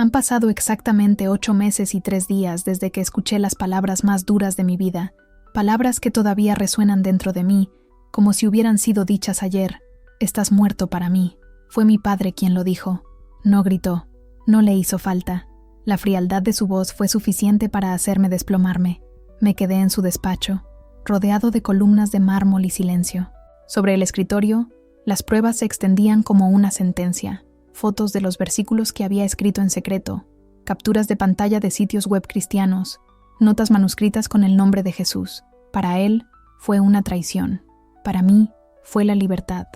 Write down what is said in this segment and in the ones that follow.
Han pasado exactamente 8 meses y 3 días desde que escuché las palabras más duras de mi vida, palabras que todavía resuenan dentro de mí, como si hubieran sido dichas ayer. Estás muerto para mí. Fue mi padre quien lo dijo. No gritó, no le hizo falta. La frialdad de su voz fue suficiente para hacerme desplomarme. Me quedé en su despacho, rodeado de columnas de mármol y silencio. Sobre el escritorio, las pruebas se extendían como una sentencia. Fotos de los versículos que había escrito en secreto, capturas de pantalla de sitios web cristianos, notas manuscritas con el nombre de Jesús. Para él fue una traición. Para mí fue la libertad.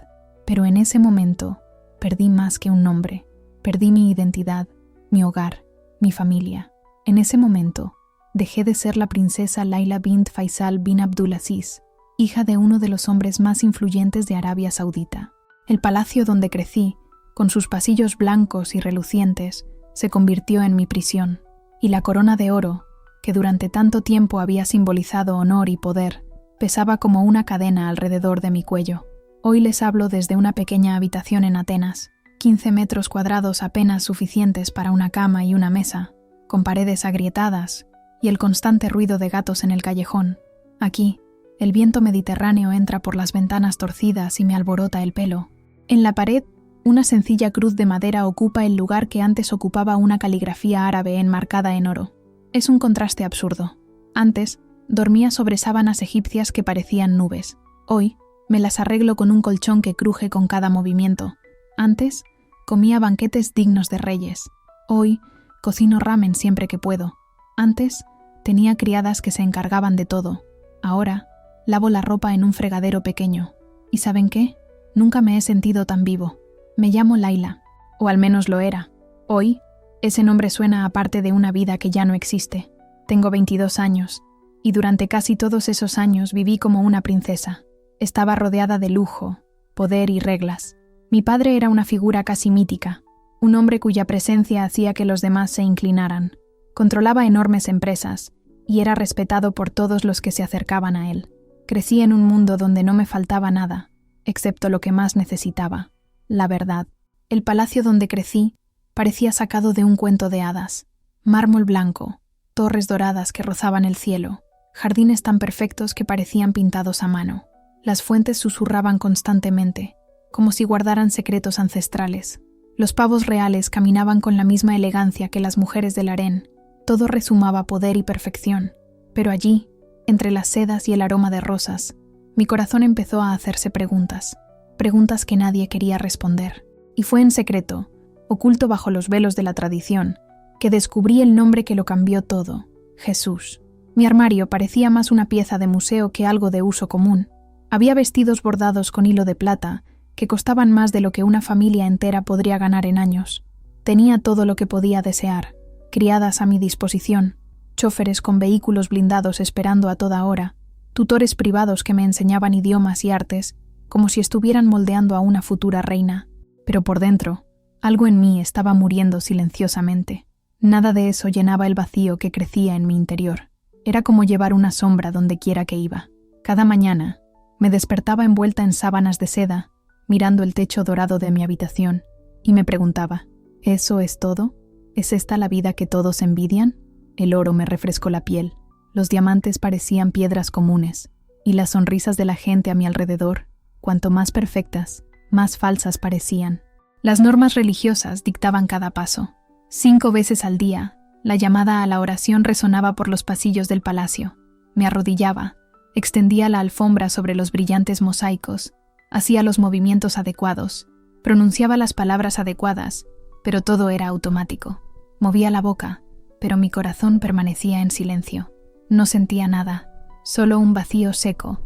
Pero en ese momento perdí más que un nombre. Perdí mi identidad, mi hogar, mi familia. En ese momento dejé de ser la princesa Laila bint Faisal bin Abdulaziz, hija de uno de los hombres más influyentes de Arabia Saudita. El palacio donde crecí, con sus pasillos blancos y relucientes, se convirtió en mi prisión, y la corona de oro, que durante tanto tiempo había simbolizado honor y poder, pesaba como una cadena alrededor de mi cuello. Hoy les hablo desde una pequeña habitación en Atenas, 15 metros cuadrados apenas suficientes para una cama y una mesa, con paredes agrietadas y el constante ruido de gatos en el callejón. Aquí, el viento mediterráneo entra por las ventanas torcidas y me alborota el pelo. En la pared, una sencilla cruz de madera ocupa el lugar que antes ocupaba una caligrafía árabe enmarcada en oro. Es un contraste absurdo. Antes, dormía sobre sábanas egipcias que parecían nubes. Hoy, me las arreglo con un colchón que cruje con cada movimiento. Antes, comía banquetes dignos de reyes. Hoy, cocino ramen siempre que puedo. Antes, tenía criadas que se encargaban de todo. Ahora, lavo la ropa en un fregadero pequeño. ¿Y saben qué? Nunca me he sentido tan vivo. Me llamo Laila, o al menos lo era. Hoy, ese nombre suena a parte de una vida que ya no existe. Tengo 22 años, y durante casi todos esos años viví como una princesa. Estaba rodeada de lujo, poder y reglas. Mi padre era una figura casi mítica, un hombre cuya presencia hacía que los demás se inclinaran. Controlaba enormes empresas, y era respetado por todos los que se acercaban a él. Crecí en un mundo donde no me faltaba nada, excepto lo que más necesitaba. La verdad. El palacio donde crecí parecía sacado de un cuento de hadas. Mármol blanco, torres doradas que rozaban el cielo, jardines tan perfectos que parecían pintados a mano. Las fuentes susurraban constantemente, como si guardaran secretos ancestrales. Los pavos reales caminaban con la misma elegancia que las mujeres del harén. Todo resumaba poder y perfección. Pero allí, entre las sedas y el aroma de rosas, mi corazón empezó a hacerse preguntas. Preguntas que nadie quería responder. Y fue en secreto, oculto bajo los velos de la tradición, que descubrí el nombre que lo cambió todo: Jesús. Mi armario parecía más una pieza de museo que algo de uso común. Había vestidos bordados con hilo de plata que costaban más de lo que una familia entera podría ganar en años. Tenía todo lo que podía desear: criadas a mi disposición, chóferes con vehículos blindados esperando a toda hora, tutores privados que me enseñaban idiomas y artes, como si estuvieran moldeando a una futura reina. Pero por dentro, algo en mí estaba muriendo silenciosamente. Nada de eso llenaba el vacío que crecía en mi interior. Era como llevar una sombra donde quiera que iba. Cada mañana, me despertaba envuelta en sábanas de seda, mirando el techo dorado de mi habitación, y me preguntaba: ¿eso es todo? ¿Es esta la vida que todos envidian? El oro me refrescó la piel, los diamantes parecían piedras comunes, y las sonrisas de la gente a mi alrededor, cuanto más perfectas, más falsas parecían. Las normas religiosas dictaban cada paso. 5 veces al día, la llamada a la oración resonaba por los pasillos del palacio. Me arrodillaba, extendía la alfombra sobre los brillantes mosaicos, hacía los movimientos adecuados, pronunciaba las palabras adecuadas, pero todo era automático. Movía la boca, pero mi corazón permanecía en silencio. No sentía nada, solo un vacío seco,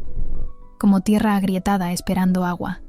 como tierra agrietada esperando agua.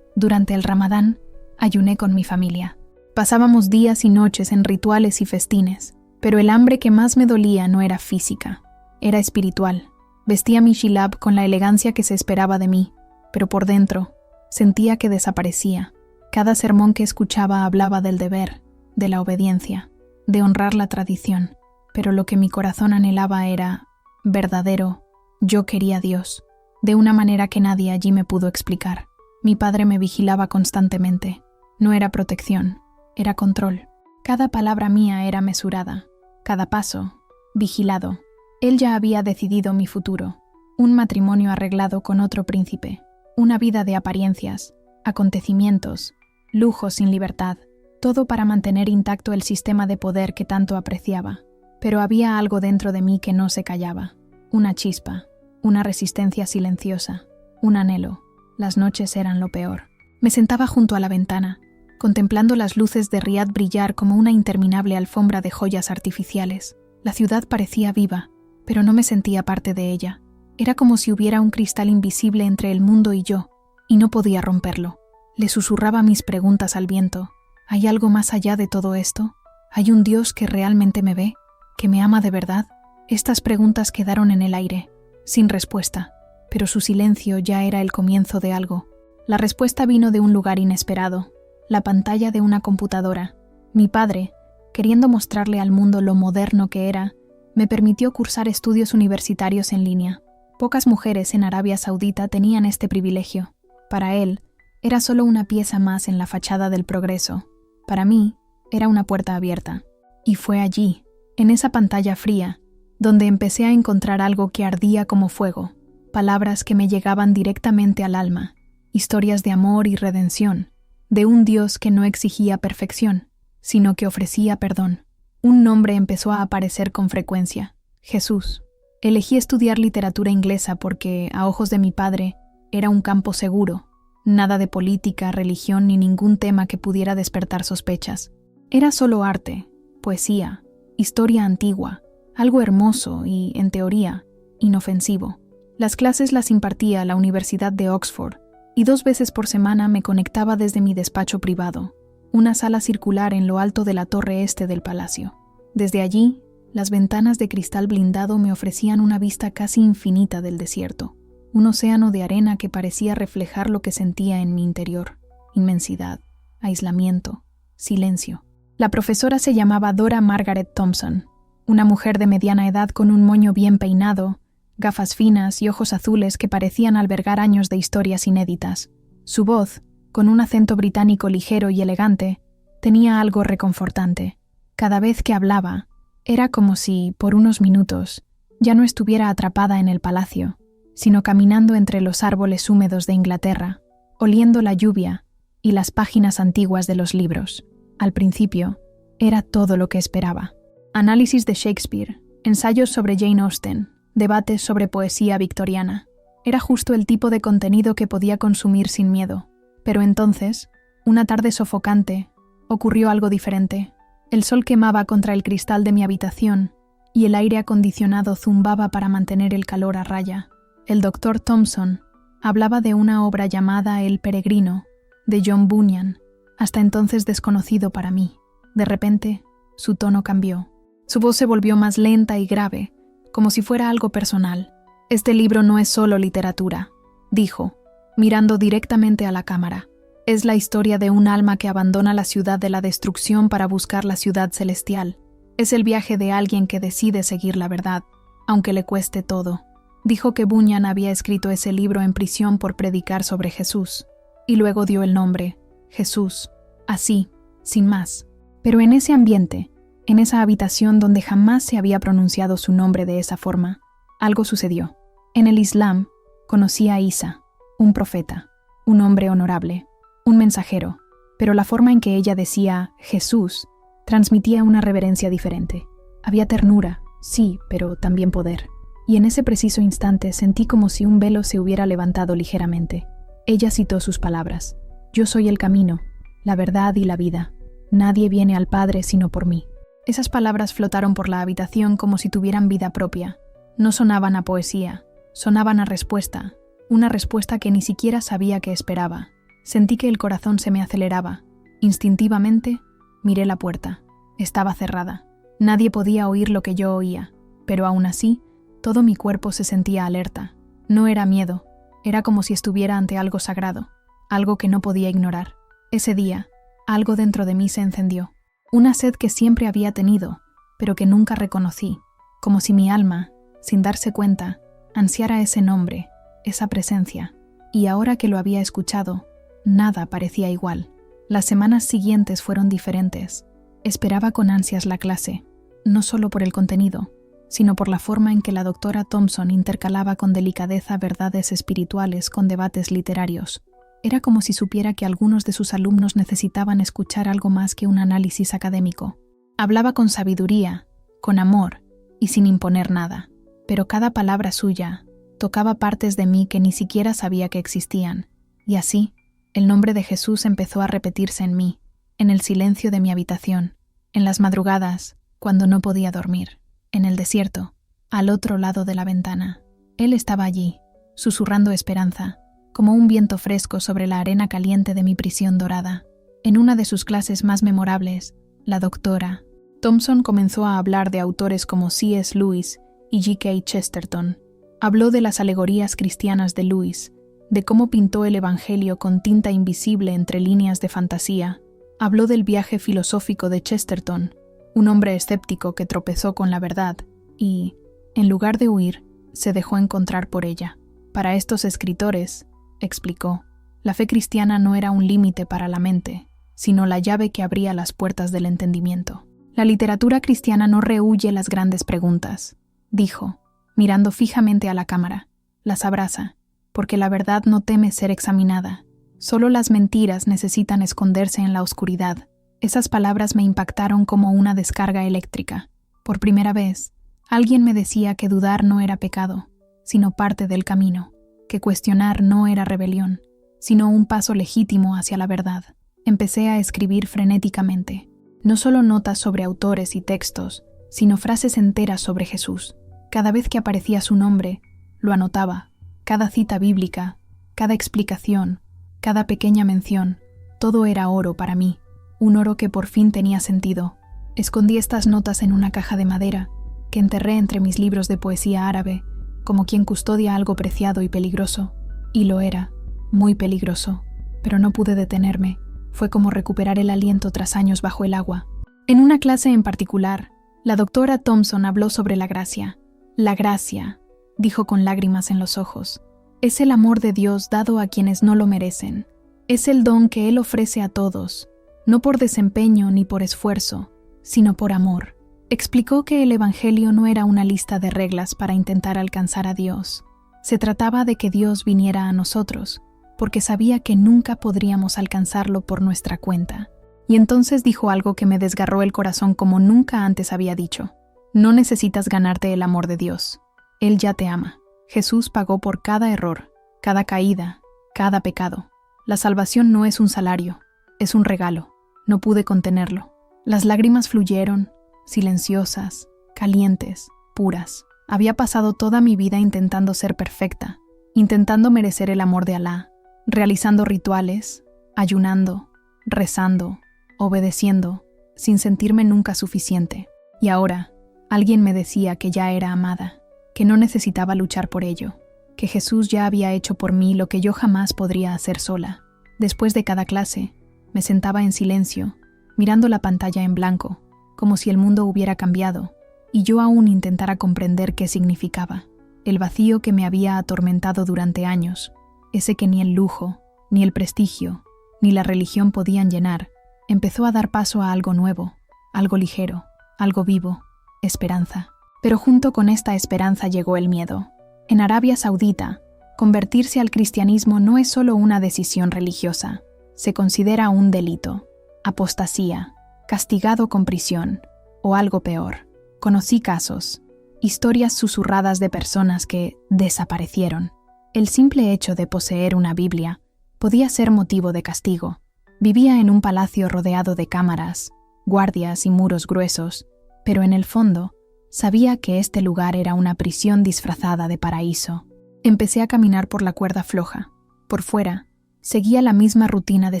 Durante el Ramadán, ayuné con mi familia. Pasábamos días y noches en rituales y festines, pero el hambre que más me dolía no era física, era espiritual. Vestía mi shilab con la elegancia que se esperaba de mí, pero por dentro sentía que desaparecía. Cada sermón que escuchaba hablaba del deber, de la obediencia, de honrar la tradición, pero lo que mi corazón anhelaba era verdadero. Yo quería a Dios, de una manera que nadie allí me pudo explicar. Mi padre me vigilaba constantemente. No era protección, era control. Cada palabra mía era mesurada, cada paso, vigilado. Él ya había decidido mi futuro, un matrimonio arreglado con otro príncipe, una vida de apariencias, acontecimientos, lujos sin libertad, todo para mantener intacto el sistema de poder que tanto apreciaba. Pero había algo dentro de mí que no se callaba, una chispa, una resistencia silenciosa, un anhelo. Las noches eran lo peor. Me sentaba junto a la ventana, contemplando las luces de Riad brillar como una interminable alfombra de joyas artificiales. La ciudad parecía viva, pero no me sentía parte de ella. Era como si hubiera un cristal invisible entre el mundo y yo, y no podía romperlo. Le susurraba mis preguntas al viento. ¿Hay algo más allá de todo esto? ¿Hay un Dios que realmente me ve? ¿Que me ama de verdad? Estas preguntas quedaron en el aire, sin respuesta, pero su silencio ya era el comienzo de algo. La respuesta vino de un lugar inesperado, la pantalla de una computadora. Mi padre, queriendo mostrarle al mundo lo moderno que era, me permitió cursar estudios universitarios en línea. Pocas mujeres en Arabia Saudita tenían este privilegio. Para él, era solo una pieza más en la fachada del progreso. Para mí, era una puerta abierta. Y fue allí, en esa pantalla fría, donde empecé a encontrar algo que ardía como fuego, palabras que me llegaban directamente al alma, historias de amor y redención, de un Dios que no exigía perfección, sino que ofrecía perdón. Un nombre empezó a aparecer con frecuencia: Jesús. Elegí estudiar literatura inglesa porque, a ojos de mi padre, era un campo seguro, nada de política, religión ni ningún tema que pudiera despertar sospechas. Era solo arte, poesía, historia antigua, algo hermoso y, en teoría, inofensivo. Las clases las impartía la Universidad de Oxford, y 2 veces por semana me conectaba desde mi despacho privado, una sala circular en lo alto de la torre este del palacio. Desde allí, las ventanas de cristal blindado me ofrecían una vista casi infinita del desierto, un océano de arena que parecía reflejar lo que sentía en mi interior: inmensidad, aislamiento, silencio. La profesora se llamaba Dora Margaret Thompson, una mujer de mediana edad con un moño bien peinado, gafas finas y ojos azules que parecían albergar años de historias inéditas. Su voz, con un acento británico ligero y elegante, tenía algo reconfortante. Cada vez que hablaba, era como si, por unos minutos, ya no estuviera atrapada en el palacio, sino caminando entre los árboles húmedos de Inglaterra, oliendo la lluvia y las páginas antiguas de los libros. Al principio, era todo lo que esperaba. Análisis de Shakespeare, ensayos sobre Jane Austen, debates sobre poesía victoriana. Era justo el tipo de contenido que podía consumir sin miedo. Pero entonces, una tarde sofocante, ocurrió algo diferente. El sol quemaba contra el cristal de mi habitación y el aire acondicionado zumbaba para mantener el calor a raya. El doctor Thompson hablaba de una obra llamada El Peregrino, de John Bunyan, hasta entonces desconocido para mí. De repente, su tono cambió. Su voz se volvió más lenta y grave, como si fuera algo personal. «Este libro no es solo literatura», dijo, mirando directamente a la cámara. «Es la historia de un alma que abandona la ciudad de la destrucción para buscar la ciudad celestial. Es el viaje de alguien que decide seguir la verdad, aunque le cueste todo». Dijo que Bunyan había escrito ese libro en prisión por predicar sobre Jesús, y luego dio el nombre, Jesús, así, sin más. Pero en ese ambiente, en esa habitación donde jamás se había pronunciado su nombre de esa forma, algo sucedió. En el Islam, conocí a Isa, un profeta, un hombre honorable, un mensajero, pero la forma en que ella decía Jesús transmitía una reverencia diferente. Había ternura, sí, pero también poder. Y en ese preciso instante sentí como si un velo se hubiera levantado ligeramente. Ella citó sus palabras: «Yo soy el camino, la verdad y la vida. Nadie viene al Padre sino por mí». Esas palabras flotaron por la habitación como si tuvieran vida propia. No sonaban a poesía, sonaban a respuesta, una respuesta que ni siquiera sabía que esperaba. Sentí que el corazón se me aceleraba. Instintivamente, miré la puerta. Estaba cerrada. Nadie podía oír lo que yo oía, pero aún así, todo mi cuerpo se sentía alerta. No era miedo, era como si estuviera ante algo sagrado, algo que no podía ignorar. Ese día, algo dentro de mí se encendió. Una sed que siempre había tenido, pero que nunca reconocí, como si mi alma, sin darse cuenta, ansiara ese nombre, esa presencia. Y ahora que lo había escuchado, nada parecía igual. Las semanas siguientes fueron diferentes. Esperaba con ansias la clase, no solo por el contenido, sino por la forma en que la doctora Thompson intercalaba con delicadeza verdades espirituales con debates literarios. Era como si supiera que algunos de sus alumnos necesitaban escuchar algo más que un análisis académico. Hablaba con sabiduría, con amor y sin imponer nada, pero cada palabra suya tocaba partes de mí que ni siquiera sabía que existían, y así, el nombre de Jesús empezó a repetirse en mí, en el silencio de mi habitación, en las madrugadas, cuando no podía dormir, en el desierto, al otro lado de la ventana. Él estaba allí, susurrando esperanza, como un viento fresco sobre la arena caliente de mi prisión dorada. En una de sus clases más memorables, la doctora Thompson comenzó a hablar de autores como C.S. Lewis y G.K. Chesterton. Habló de las alegorías cristianas de Lewis, de cómo pintó el Evangelio con tinta invisible entre líneas de fantasía. Habló del viaje filosófico de Chesterton, un hombre escéptico que tropezó con la verdad y, en lugar de huir, se dejó encontrar por ella. Para estos escritores, explicó, la fe cristiana no era un límite para la mente, sino la llave que abría las puertas del entendimiento. La literatura cristiana no rehúye las grandes preguntas, dijo, mirando fijamente a la cámara. Las abraza, porque la verdad no teme ser examinada. Solo las mentiras necesitan esconderse en la oscuridad. Esas palabras me impactaron como una descarga eléctrica. Por primera vez, alguien me decía que dudar no era pecado, sino parte del camino, que cuestionar no era rebelión, sino un paso legítimo hacia la verdad. Empecé a escribir frenéticamente, no solo notas sobre autores y textos, sino frases enteras sobre Jesús. Cada vez que aparecía su nombre, lo anotaba. Cada cita bíblica, cada explicación, cada pequeña mención, todo era oro para mí, un oro que por fin tenía sentido. Escondí estas notas en una caja de madera, que enterré entre mis libros de poesía árabe, como quien custodia algo preciado y peligroso. Y lo era, muy peligroso, pero no pude detenerme. Fue como recuperar el aliento tras años bajo el agua. En una clase en particular, la doctora Thompson habló sobre la gracia. La gracia, dijo con lágrimas en los ojos, es el amor de Dios dado a quienes no lo merecen. Es el don que Él ofrece a todos, no por desempeño ni por esfuerzo, sino por amor. Explicó que el Evangelio no era una lista de reglas para intentar alcanzar a Dios. Se trataba de que Dios viniera a nosotros, porque sabía que nunca podríamos alcanzarlo por nuestra cuenta. Y entonces dijo algo que me desgarró el corazón como nunca antes había dicho. No necesitas ganarte el amor de Dios. Él ya te ama. Jesús pagó por cada error, cada caída, cada pecado. La salvación no es un salario, es un regalo. No pude contenerlo. Las lágrimas fluyeron, silenciosas, calientes, puras. Había pasado toda mi vida intentando ser perfecta, intentando merecer el amor de Alá, realizando rituales, ayunando, rezando, obedeciendo, sin sentirme nunca suficiente. Y ahora, alguien me decía que ya era amada, que no necesitaba luchar por ello, que Jesús ya había hecho por mí lo que yo jamás podría hacer sola. Después de cada clase, me sentaba en silencio, mirando la pantalla en blanco, como si el mundo hubiera cambiado, y yo aún intentara comprender qué significaba. El vacío que me había atormentado durante años, ese que ni el lujo, ni el prestigio, ni la religión podían llenar, empezó a dar paso a algo nuevo, algo ligero, algo vivo, esperanza. Pero junto con esta esperanza llegó el miedo. En Arabia Saudita, convertirse al cristianismo no es solo una decisión religiosa, se considera un delito, apostasía, castigado con prisión, o algo peor. Conocí casos, historias susurradas de personas que desaparecieron. El simple hecho de poseer una Biblia podía ser motivo de castigo. Vivía en un palacio rodeado de cámaras, guardias y muros gruesos, pero en el fondo sabía que este lugar era una prisión disfrazada de paraíso. Empecé a caminar por la cuerda floja. Por fuera, seguía la misma rutina de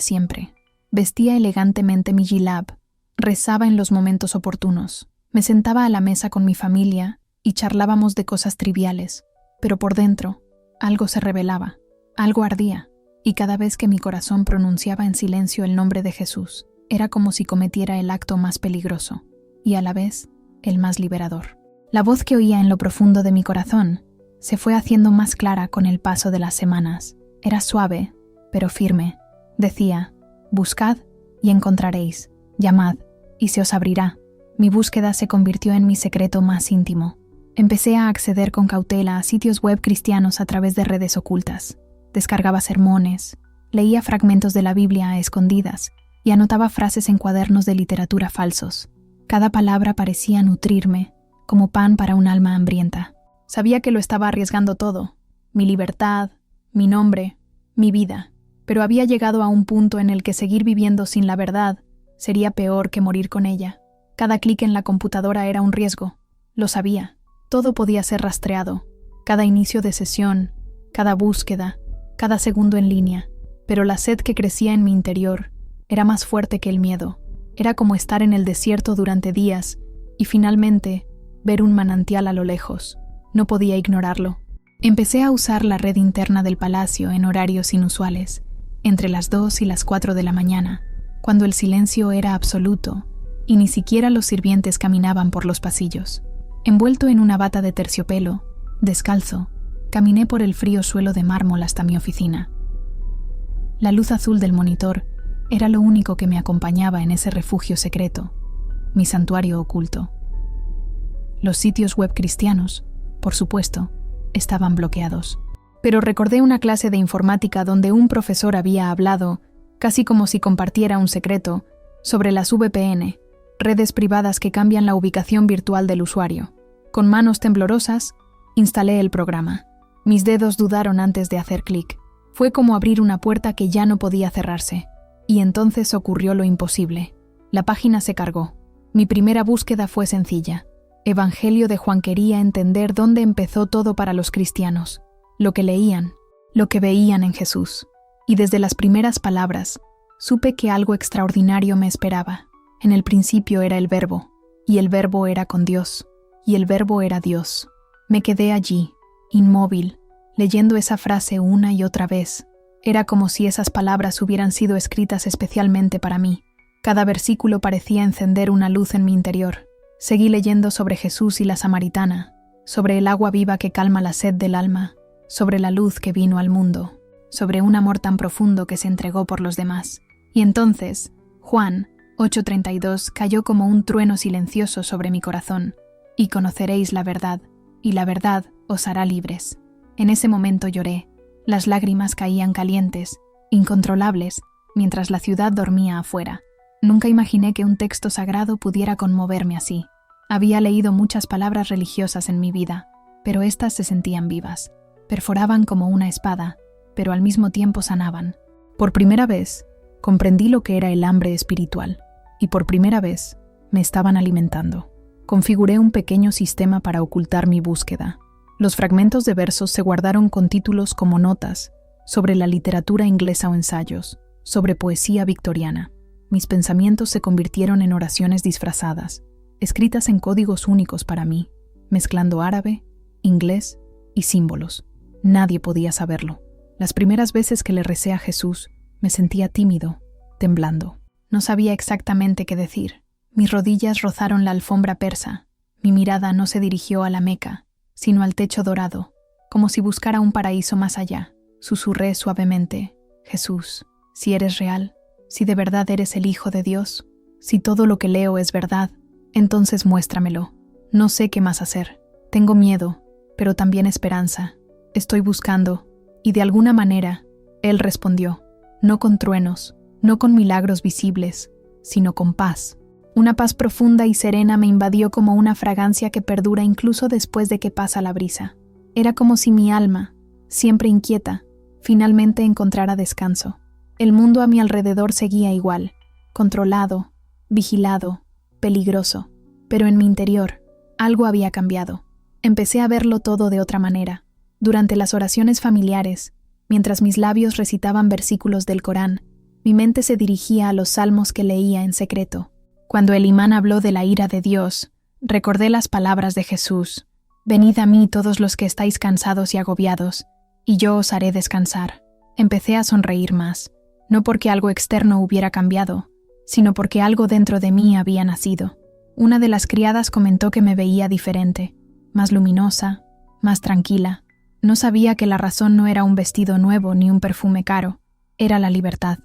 siempre. Vestía elegantemente mi jilab, rezaba en los momentos oportunos. Me sentaba a la mesa con mi familia y charlábamos de cosas triviales, pero por dentro, algo se revelaba, algo ardía, y cada vez que mi corazón pronunciaba en silencio el nombre de Jesús, era como si cometiera el acto más peligroso, y a la vez, el más liberador. La voz que oía en lo profundo de mi corazón se fue haciendo más clara con el paso de las semanas. Era suave, pero firme. Decía, buscad y encontraréis, llamad y se os abrirá. Mi búsqueda se convirtió en mi secreto más íntimo. Empecé a acceder con cautela a sitios web cristianos a través de redes ocultas. Descargaba sermones, leía fragmentos de la Biblia a escondidas y anotaba frases en cuadernos de literatura falsos. Cada palabra parecía nutrirme, como pan para un alma hambrienta. Sabía que lo estaba arriesgando todo, mi libertad, mi nombre, mi vida, pero había llegado a un punto en el que seguir viviendo sin la verdad sería peor que morir con ella. Cada clic en la computadora era un riesgo, lo sabía. Todo podía ser rastreado, cada inicio de sesión, cada búsqueda, cada segundo en línea, pero la sed que crecía en mi interior era más fuerte que el miedo. Era como estar en el desierto durante días y finalmente ver un manantial a lo lejos. No podía ignorarlo. Empecé a usar la red interna del palacio en horarios inusuales, entre las 2 y las 4 de la mañana, cuando el silencio era absoluto y ni siquiera los sirvientes caminaban por los pasillos. Envuelto en una bata de terciopelo, descalzo, caminé por el frío suelo de mármol hasta mi oficina. La luz azul del monitor era lo único que me acompañaba en ese refugio secreto, mi santuario oculto. Los sitios web cristianos, por supuesto, estaban bloqueados. Pero recordé una clase de informática donde un profesor había hablado, casi como si compartiera un secreto, sobre las VPN, redes privadas que cambian la ubicación virtual del usuario. Con manos temblorosas, instalé el programa. Mis dedos dudaron antes de hacer clic. Fue como abrir una puerta que ya no podía cerrarse. Y entonces ocurrió lo imposible. La página se cargó. Mi primera búsqueda fue sencilla. Evangelio de Juan. Quería entender dónde empezó todo para los cristianos. Lo que leían, lo que veían en Jesús. Y desde las primeras palabras, supe que algo extraordinario me esperaba. En el principio era el Verbo, y el Verbo era con Dios, y el Verbo era Dios. Me quedé allí, inmóvil, leyendo esa frase una y otra vez. Era como si esas palabras hubieran sido escritas especialmente para mí. Cada versículo parecía encender una luz en mi interior. Seguí leyendo sobre Jesús y la samaritana, sobre el agua viva que calma la sed del alma, sobre la luz que vino al mundo, sobre un amor tan profundo que se entregó por los demás. Y entonces, Juan 8:32 cayó como un trueno silencioso sobre mi corazón. Y conoceréis la verdad, y la verdad os hará libres. En ese momento lloré. Las lágrimas caían calientes, incontrolables, mientras la ciudad dormía afuera. Nunca imaginé que un texto sagrado pudiera conmoverme así. Había leído muchas palabras religiosas en mi vida, pero éstas se sentían vivas. Perforaban como una espada, pero al mismo tiempo sanaban. Por primera vez, comprendí lo que era el hambre espiritual, y por primera vez, me estaban alimentando. Configuré un pequeño sistema para ocultar mi búsqueda. Los fragmentos de versos se guardaron con títulos como notas, sobre la literatura inglesa o ensayos, sobre poesía victoriana. Mis pensamientos se convirtieron en oraciones disfrazadas, escritas en códigos únicos para mí, mezclando árabe, inglés y símbolos. Nadie podía saberlo. Las primeras veces que le recé a Jesús, me sentía tímido, temblando. No sabía exactamente qué decir. Mis rodillas rozaron la alfombra persa. Mi mirada no se dirigió a la Meca, sino al techo dorado, como si buscara un paraíso más allá. Susurré suavemente: Jesús, si eres real, si de verdad eres el Hijo de Dios, si todo lo que leo es verdad, entonces muéstramelo. No sé qué más hacer. Tengo miedo, pero también esperanza. Estoy buscando, y de alguna manera, Él respondió, no con truenos, no con milagros visibles, sino con paz. Una paz profunda y serena me invadió como una fragancia que perdura incluso después de que pasa la brisa. Era como si mi alma, siempre inquieta, finalmente encontrara descanso. El mundo a mi alrededor seguía igual, controlado, vigilado, peligroso. Pero en mi interior, algo había cambiado. Empecé a verlo todo de otra manera. Durante las oraciones familiares, mientras mis labios recitaban versículos del Corán, mi mente se dirigía a los salmos que leía en secreto. Cuando el imán habló de la ira de Dios, recordé las palabras de Jesús: «Venid a mí todos los que estáis cansados y agobiados, y yo os haré descansar». Empecé a sonreír más, no porque algo externo hubiera cambiado, sino porque algo dentro de mí había nacido. Una de las criadas comentó que me veía diferente, más luminosa, más tranquila. No sabía que la razón no era un vestido nuevo ni un perfume caro, era la libertad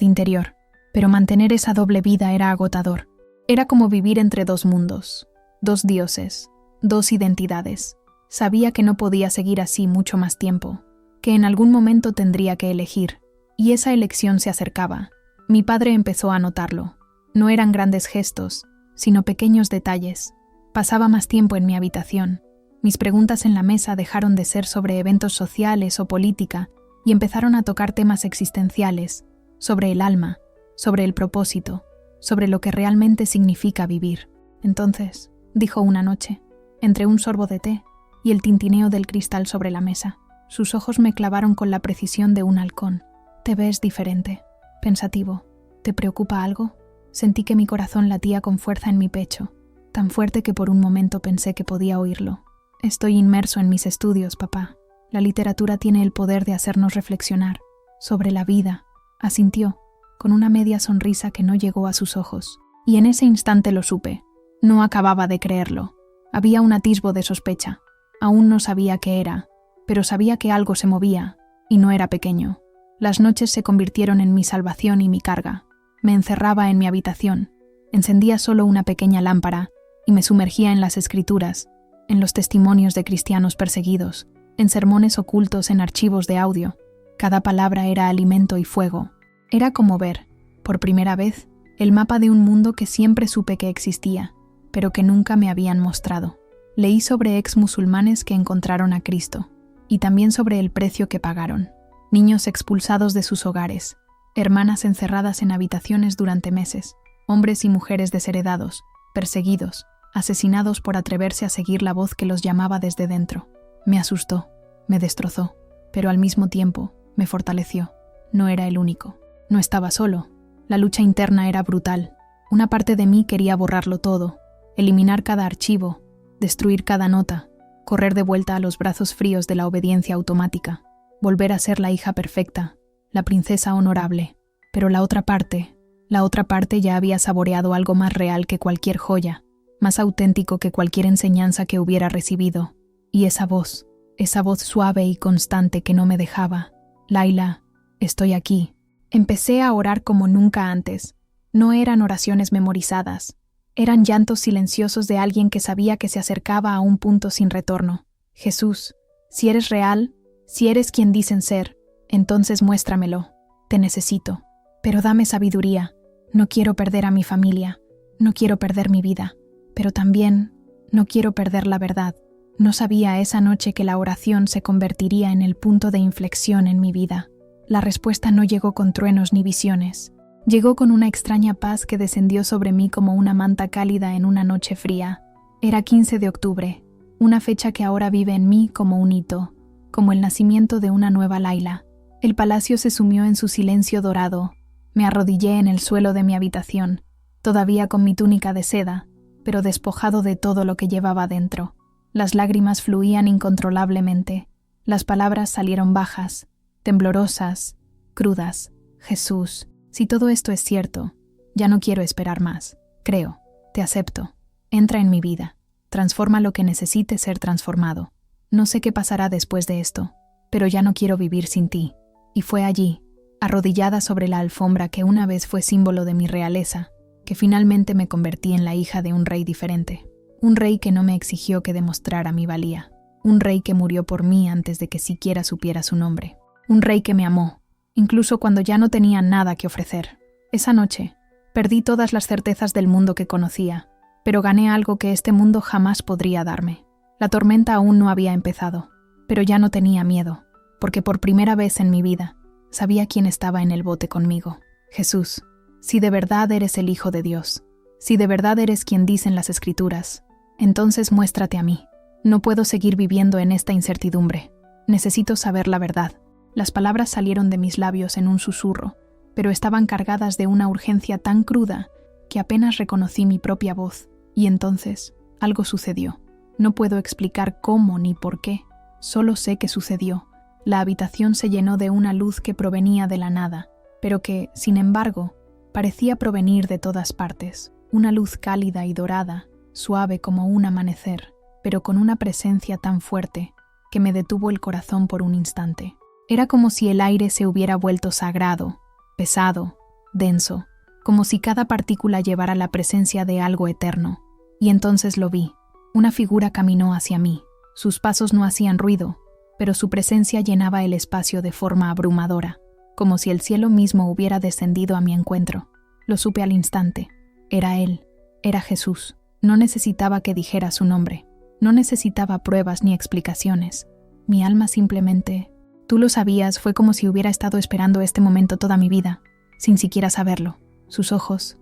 interior. Pero mantener esa doble vida era agotador. Era como vivir entre dos mundos, dos dioses, dos identidades. Sabía que no podía seguir así mucho más tiempo, que en algún momento tendría que elegir, y esa elección se acercaba. Mi padre empezó a notarlo. No eran grandes gestos, sino pequeños detalles. Pasaba más tiempo en mi habitación. Mis preguntas en la mesa dejaron de ser sobre eventos sociales o política y empezaron a tocar temas existenciales, sobre el alma, sobre el propósito, sobre lo que realmente significa vivir. Entonces, dijo una noche, entre un sorbo de té y el tintineo del cristal sobre la mesa, sus ojos me clavaron con la precisión de un halcón. Te ves diferente, pensativo. ¿Te preocupa algo? Sentí que mi corazón latía con fuerza en mi pecho, tan fuerte que por un momento pensé que podía oírlo. Estoy inmerso en mis estudios, papá. La literatura tiene el poder de hacernos reflexionar sobre la vida, asintió, con una media sonrisa que no llegó a sus ojos. Y en ese instante lo supe. No acababa de creerlo. Había un atisbo de sospecha. Aún no sabía qué era, pero sabía que algo se movía, y no era pequeño. Las noches se convirtieron en mi salvación y mi carga. Me encerraba en mi habitación, encendía solo una pequeña lámpara y me sumergía en las escrituras, en los testimonios de cristianos perseguidos, en sermones ocultos en archivos de audio. Cada palabra era alimento y fuego. Era como ver, por primera vez, el mapa de un mundo que siempre supe que existía, pero que nunca me habían mostrado. Leí sobre ex musulmanes que encontraron a Cristo, y también sobre el precio que pagaron. Niños expulsados de sus hogares, hermanas encerradas en habitaciones durante meses, hombres y mujeres desheredados, perseguidos, asesinados por atreverse a seguir la voz que los llamaba desde dentro. Me asustó, me destrozó, pero al mismo tiempo me fortaleció. No era el único. No estaba solo. La lucha interna era brutal. Una parte de mí quería borrarlo todo, eliminar cada archivo, destruir cada nota, correr de vuelta a los brazos fríos de la obediencia automática, volver a ser la hija perfecta, la princesa honorable. Pero la otra parte ya había saboreado algo más real que cualquier joya, más auténtico que cualquier enseñanza que hubiera recibido. Y esa voz suave y constante que no me dejaba. Laila, estoy aquí. Empecé a orar como nunca antes. No eran oraciones memorizadas. Eran llantos silenciosos de alguien que sabía que se acercaba a un punto sin retorno. Jesús, si eres real, si eres quien dicen ser, entonces muéstramelo. Te necesito. Pero dame sabiduría. No quiero perder a mi familia. No quiero perder mi vida. Pero también no quiero perder la verdad. No sabía esa noche que la oración se convertiría en el punto de inflexión en mi vida. La respuesta no llegó con truenos ni visiones. Llegó con una extraña paz que descendió sobre mí como una manta cálida en una noche fría. Era 15 de octubre, una fecha que ahora vive en mí como un hito, como el nacimiento de una nueva Laila. El palacio se sumió en su silencio dorado. Me arrodillé en el suelo de mi habitación, todavía con mi túnica de seda, pero despojado de todo lo que llevaba dentro. Las lágrimas fluían incontrolablemente. Las palabras salieron bajas, temblorosas, crudas. Jesús, si todo esto es cierto, ya no quiero esperar más. Creo, te acepto. Entra en mi vida. Transforma lo que necesite ser transformado. No sé qué pasará después de esto, pero ya no quiero vivir sin ti. Y fue allí, arrodillada sobre la alfombra que una vez fue símbolo de mi realeza, que finalmente me convertí en la hija de un rey diferente. Un rey que no me exigió que demostrara mi valía. Un rey que murió por mí antes de que siquiera supiera su nombre. Un rey que me amó, incluso cuando ya no tenía nada que ofrecer. Esa noche, perdí todas las certezas del mundo que conocía, pero gané algo que este mundo jamás podría darme. La tormenta aún no había empezado, pero ya no tenía miedo, porque por primera vez en mi vida sabía quién estaba en el bote conmigo. Jesús, si de verdad eres el Hijo de Dios, si de verdad eres quien dicen las Escrituras, entonces muéstrate a mí. No puedo seguir viviendo en esta incertidumbre. Necesito saber la verdad. Las palabras salieron de mis labios en un susurro, pero estaban cargadas de una urgencia tan cruda que apenas reconocí mi propia voz. Y entonces, algo sucedió. No puedo explicar cómo ni por qué. Solo sé que sucedió. La habitación se llenó de una luz que provenía de la nada, pero que, sin embargo, parecía provenir de todas partes. Una luz cálida y dorada, suave como un amanecer, pero con una presencia tan fuerte que me detuvo el corazón por un instante. Era como si el aire se hubiera vuelto sagrado, pesado, denso, como si cada partícula llevara la presencia de algo eterno. Y entonces lo vi. Una figura caminó hacia mí. Sus pasos no hacían ruido, pero su presencia llenaba el espacio de forma abrumadora, como si el cielo mismo hubiera descendido a mi encuentro. Lo supe al instante. Era Él. Era Jesús. No necesitaba que dijera su nombre. No necesitaba pruebas ni explicaciones. Mi alma simplemente... Tú lo sabías, fue como si hubiera estado esperando este momento toda mi vida, sin siquiera saberlo. Sus ojos,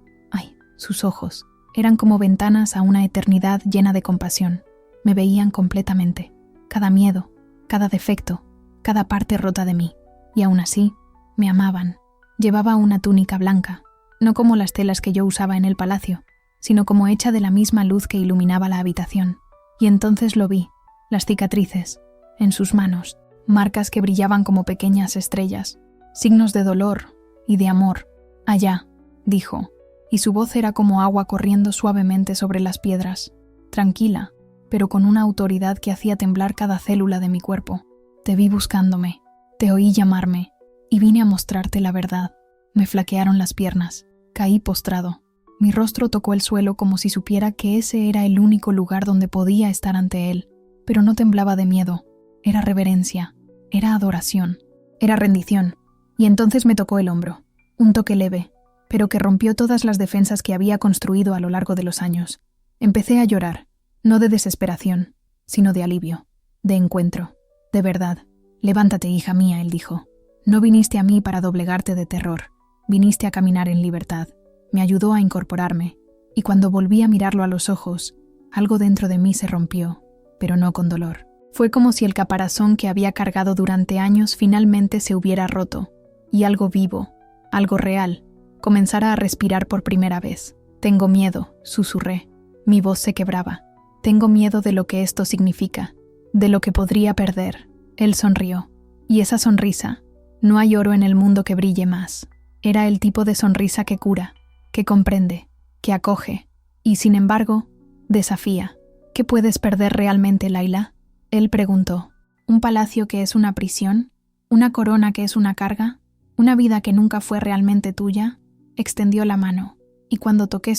sus ojos, eran como ventanas a una eternidad llena de compasión. Me veían completamente, cada miedo, cada defecto, cada parte rota de mí. Y aún así, me amaban. Llevaba una túnica blanca, no como las telas que yo usaba en el palacio, sino como hecha de la misma luz que iluminaba la habitación. Y entonces lo vi, las cicatrices, en sus manos, marcas que brillaban como pequeñas estrellas, signos de dolor y de amor. Allá, dijo, y su voz era como agua corriendo suavemente sobre las piedras, tranquila, pero con una autoridad que hacía temblar cada célula de mi cuerpo. Te vi buscándome, te oí llamarme, y vine a mostrarte la verdad. Me flaquearon las piernas, caí postrado. Mi rostro tocó el suelo como si supiera que ese era el único lugar donde podía estar ante él, pero no temblaba de miedo. Era reverencia, era adoración, era rendición. Y entonces me tocó el hombro, un toque leve, pero que rompió todas las defensas que había construido a lo largo de los años. Empecé a llorar, no de desesperación, sino de alivio, de encuentro, de verdad. Levántate, hija mía, él dijo. No viniste a mí para doblegarte de terror, viniste a caminar en libertad. Me ayudó a incorporarme, y cuando volví a mirarlo a los ojos, algo dentro de mí se rompió, pero no con dolor. Fue como si el caparazón que había cargado durante años finalmente se hubiera roto, y algo vivo, algo real, comenzara a respirar por primera vez. Tengo miedo, susurré. Mi voz se quebraba. Tengo miedo de lo que esto significa, de lo que podría perder. Él sonrió. Y esa sonrisa, no hay oro en el mundo que brille más. Era el tipo de sonrisa que cura, que comprende, que acoge, y sin embargo, desafía. ¿Qué puedes perder realmente, Laila? Él preguntó. ¿Un palacio que es una prisión? ¿Una corona que es una carga? ¿Una vida que nunca fue realmente tuya? Extendió la mano, y cuando toqué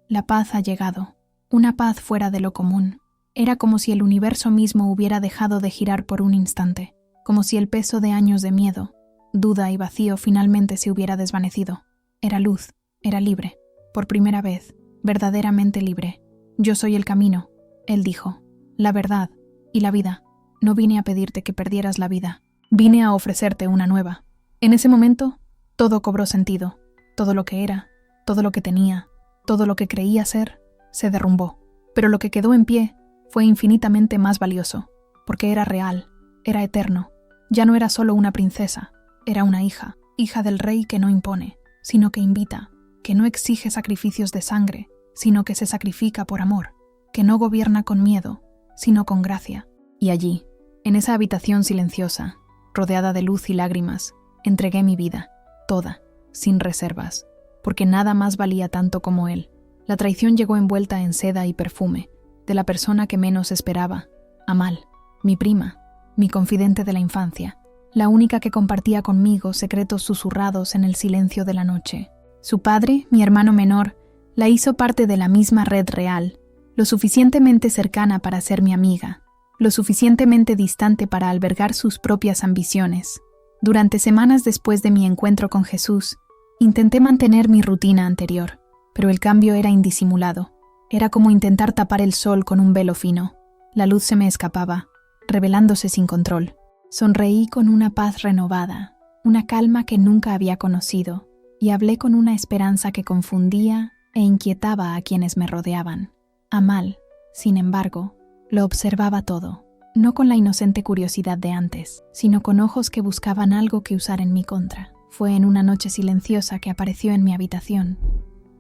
la paz ha llegado. Una paz fuera de lo común. Era como si el universo mismo hubiera dejado de girar por un instante, como si el peso de años de miedo, duda y vacío finalmente se hubiera desvanecido. Era luz, era libre. Por primera vez, verdaderamente libre. Yo soy el camino, él dijo. La verdad y la vida. No vine a pedirte que perdieras la vida. Vine a ofrecerte una nueva. En ese momento, todo cobró sentido. Todo lo que era, todo lo que tenía, todo lo que creía ser, se derrumbó. Pero lo que quedó en pie fue infinitamente más valioso, porque era real, era eterno. Ya no era solo una princesa, era una hija, hija del rey que no impone, sino que invita, que no exige sacrificios de sangre, sino que se sacrifica por amor, que no gobierna con miedo, sino con gracia. Y allí, en esa habitación silenciosa, rodeada de luz y lágrimas, entregué mi vida, toda, sin reservas, porque nada más valía tanto como él. La traición llegó envuelta en seda y perfume, de la persona que menos esperaba, Amal, mi prima, mi confidente de la infancia, la única que compartía conmigo secretos susurrados en el silencio de la noche. Su padre, mi hermano menor, la hizo parte de la misma red real, lo suficientemente cercana para ser mi amiga, lo suficientemente distante para albergar sus propias ambiciones. Durante semanas después de mi encuentro con Jesús, intenté mantener mi rutina anterior, pero el cambio era indisimulado. Era como intentar tapar el sol con un velo fino. La luz se me escapaba, revelándose sin control. Sonreí con una paz renovada, una calma que nunca había conocido, y hablé con una esperanza que confundía e inquietaba a quienes me rodeaban. Amal, sin embargo, lo observaba todo, no con la inocente curiosidad de antes, sino con ojos que buscaban algo que usar en mi contra. Fue en una noche silenciosa que apareció en mi habitación,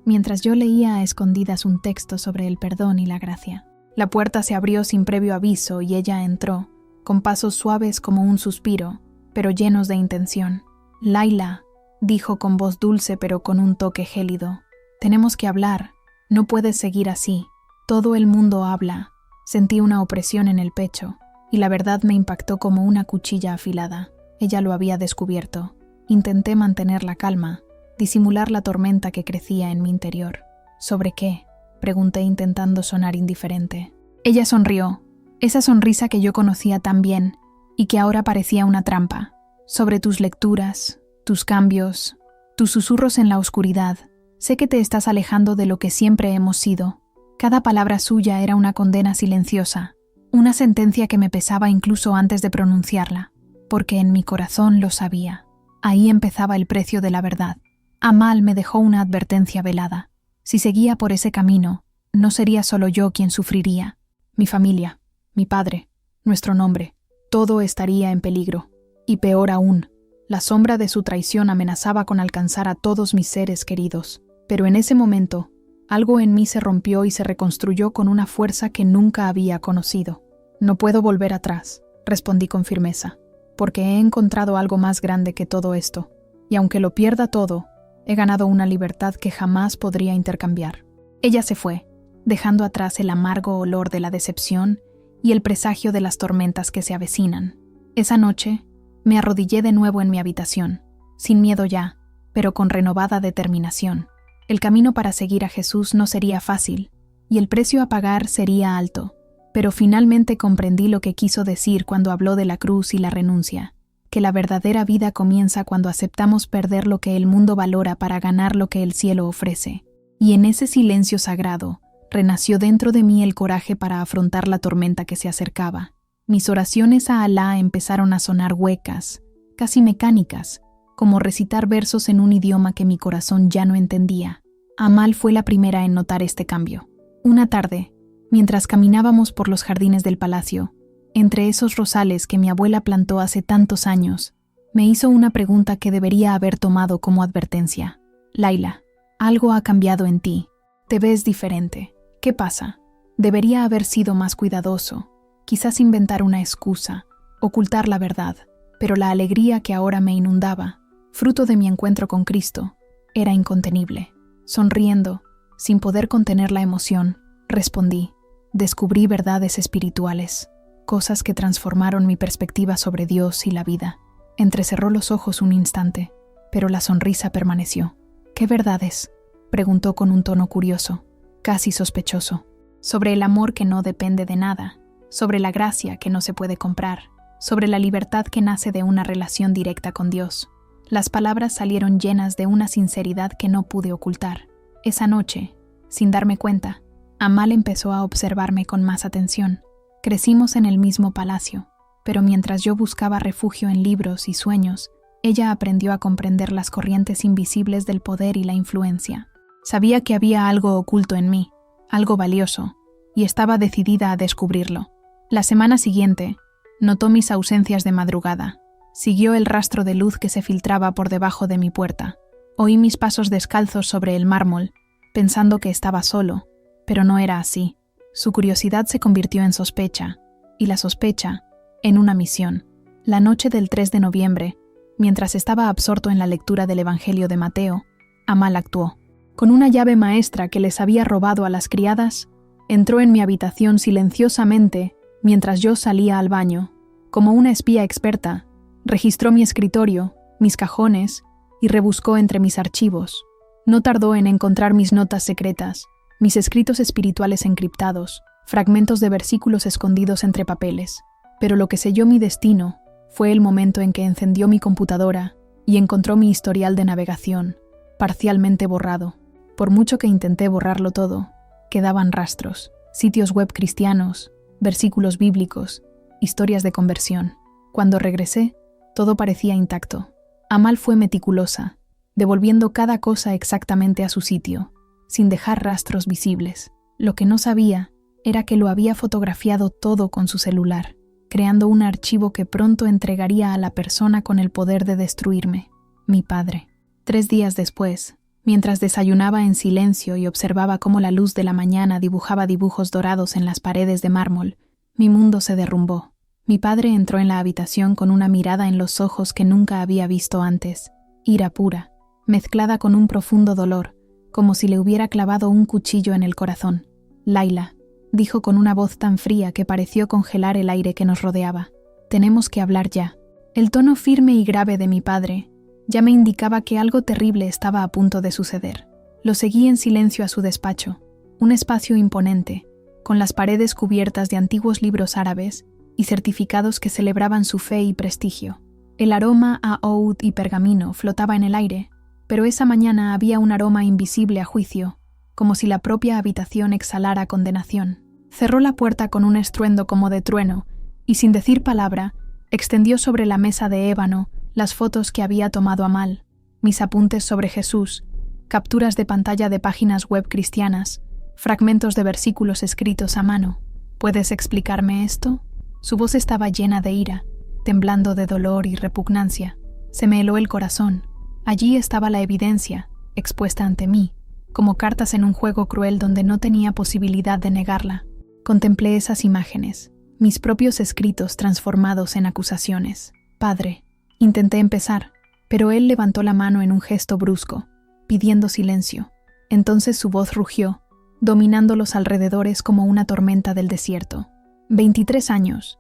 mientras yo leía a escondidas un texto sobre el perdón y la gracia. La puerta se abrió sin previo aviso y ella entró, con pasos suaves como un suspiro, pero llenos de intención. «Laila», dijo con voz dulce pero con un toque gélido, «tenemos que hablar, no puedes seguir así. Todo el mundo habla». Sentí una opresión en el pecho, y la verdad me impactó como una cuchilla afilada. Ella lo había descubierto. Intenté mantener la calma, disimular la tormenta que crecía en mi interior. ¿Sobre qué?, pregunté intentando sonar indiferente. Ella sonrió, esa sonrisa que yo conocía tan bien y que ahora parecía una trampa. Sobre tus lecturas, tus cambios, tus susurros en la oscuridad. Sé que te estás alejando de lo que siempre hemos sido. Cada palabra suya era una condena silenciosa, una sentencia que me pesaba incluso antes de pronunciarla, porque en mi corazón lo sabía. Ahí empezaba el precio de la verdad. Amal me dejó una advertencia velada. Si seguía por ese camino, no sería solo yo quien sufriría. Mi familia, mi padre, nuestro nombre, todo estaría en peligro. Y peor aún, la sombra de su traición amenazaba con alcanzar a todos mis seres queridos. Pero en ese momento, algo en mí se rompió y se reconstruyó con una fuerza que nunca había conocido. No puedo volver atrás, respondí con firmeza, porque he encontrado algo más grande que todo esto, y aunque lo pierda todo, he ganado una libertad que jamás podría intercambiar. Ella se fue, dejando atrás el amargo olor de la decepción y el presagio de las tormentas que se avecinan. Esa noche, me arrodillé de nuevo en mi habitación, sin miedo ya, pero con renovada determinación. El camino para seguir a Jesús no sería fácil, y el precio a pagar sería alto, pero finalmente comprendí lo que quiso decir cuando habló de la cruz y la renuncia, que la verdadera vida comienza cuando aceptamos perder lo que el mundo valora para ganar lo que el cielo ofrece. Y en ese silencio sagrado, renació dentro de mí el coraje para afrontar la tormenta que se acercaba. Mis oraciones a Alá empezaron a sonar huecas, casi mecánicas, como recitar versos en un idioma que mi corazón ya no entendía. Amal fue la primera en notar este cambio. Una tarde, mientras caminábamos por los jardines del palacio, entre esos rosales que mi abuela plantó hace tantos años, me hizo una pregunta que debería haber tomado como advertencia. Laila, algo ha cambiado en ti. Te ves diferente. ¿Qué pasa? Debería haber sido más cuidadoso, quizás inventar una excusa, ocultar la verdad, pero la alegría que ahora me inundaba, fruto de mi encuentro con Cristo, era incontenible. Sonriendo, sin poder contener la emoción, respondí: descubrí verdades espirituales, cosas que transformaron mi perspectiva sobre Dios y la vida. Entrecerró los ojos un instante, pero la sonrisa permaneció. ¿Qué verdades?, preguntó con un tono curioso, casi sospechoso. Sobre el amor que no depende de nada, sobre la gracia que no se puede comprar, sobre la libertad que nace de una relación directa con Dios. Las palabras salieron llenas de una sinceridad que no pude ocultar. Esa noche, sin darme cuenta, Amal empezó a observarme con más atención. Crecimos en el mismo palacio, pero mientras yo buscaba refugio en libros y sueños, ella aprendió a comprender las corrientes invisibles del poder y la influencia. Sabía que había algo oculto en mí, algo valioso, y estaba decidida a descubrirlo. La semana siguiente, notó mis ausencias de madrugada. Siguió el rastro de luz que se filtraba por debajo de mi puerta. Oí mis pasos descalzos sobre el mármol, pensando que estaba solo, pero no era así. Su curiosidad se convirtió en sospecha, y la sospecha, en una misión. La noche del 3 de noviembre, mientras estaba absorto en la lectura del Evangelio de Mateo, Amal actuó. Con una llave maestra que les había robado a las criadas, entró en mi habitación silenciosamente mientras yo salía al baño. Como una espía experta, registró mi escritorio, mis cajones y rebuscó entre mis archivos. No tardó en encontrar mis notas secretas, mis escritos espirituales encriptados, fragmentos de versículos escondidos entre papeles. Pero lo que selló mi destino fue el momento en que encendió mi computadora y encontró mi historial de navegación, parcialmente borrado. Por mucho que intenté borrarlo todo, quedaban rastros, sitios web cristianos, versículos bíblicos, historias de conversión. Cuando regresé, todo parecía intacto. Amal fue meticulosa, devolviendo cada cosa exactamente a su sitio, sin dejar rastros visibles. Lo que no sabía era que lo había fotografiado todo con su celular, creando un archivo que pronto entregaría a la persona con el poder de destruirme, mi padre. 3 días después, mientras desayunaba en silencio y observaba cómo la luz de la mañana dibujaba dibujos dorados en las paredes de mármol, mi mundo se derrumbó. Mi padre entró en la habitación con una mirada en los ojos que nunca había visto antes, ira pura, mezclada con un profundo dolor, como si le hubiera clavado un cuchillo en el corazón. Laila, dijo con una voz tan fría que pareció congelar el aire que nos rodeaba. Tenemos que hablar ya. El tono firme y grave de mi padre ya me indicaba que algo terrible estaba a punto de suceder. Lo seguí en silencio a su despacho, un espacio imponente, con las paredes cubiertas de antiguos libros árabes y certificados que celebraban su fe y prestigio. El aroma a oud y pergamino flotaba en el aire, pero esa mañana había un aroma invisible a juicio, como si la propia habitación exhalara condenación. Cerró la puerta con un estruendo como de trueno y, sin decir palabra, extendió sobre la mesa de ébano las fotos que había tomado a mal, mis apuntes sobre Jesús, capturas de pantalla de páginas web cristianas, fragmentos de versículos escritos a mano. ¿Puedes explicarme esto? Su voz estaba llena de ira, temblando de dolor y repugnancia. Se me heló el corazón. Allí estaba la evidencia, expuesta ante mí, como cartas en un juego cruel donde no tenía posibilidad de negarla. Contemplé esas imágenes, mis propios escritos transformados en acusaciones. Padre, intenté empezar, pero él levantó la mano en un gesto brusco, pidiendo silencio. Entonces su voz rugió, dominando los alrededores como una tormenta del desierto. 23 años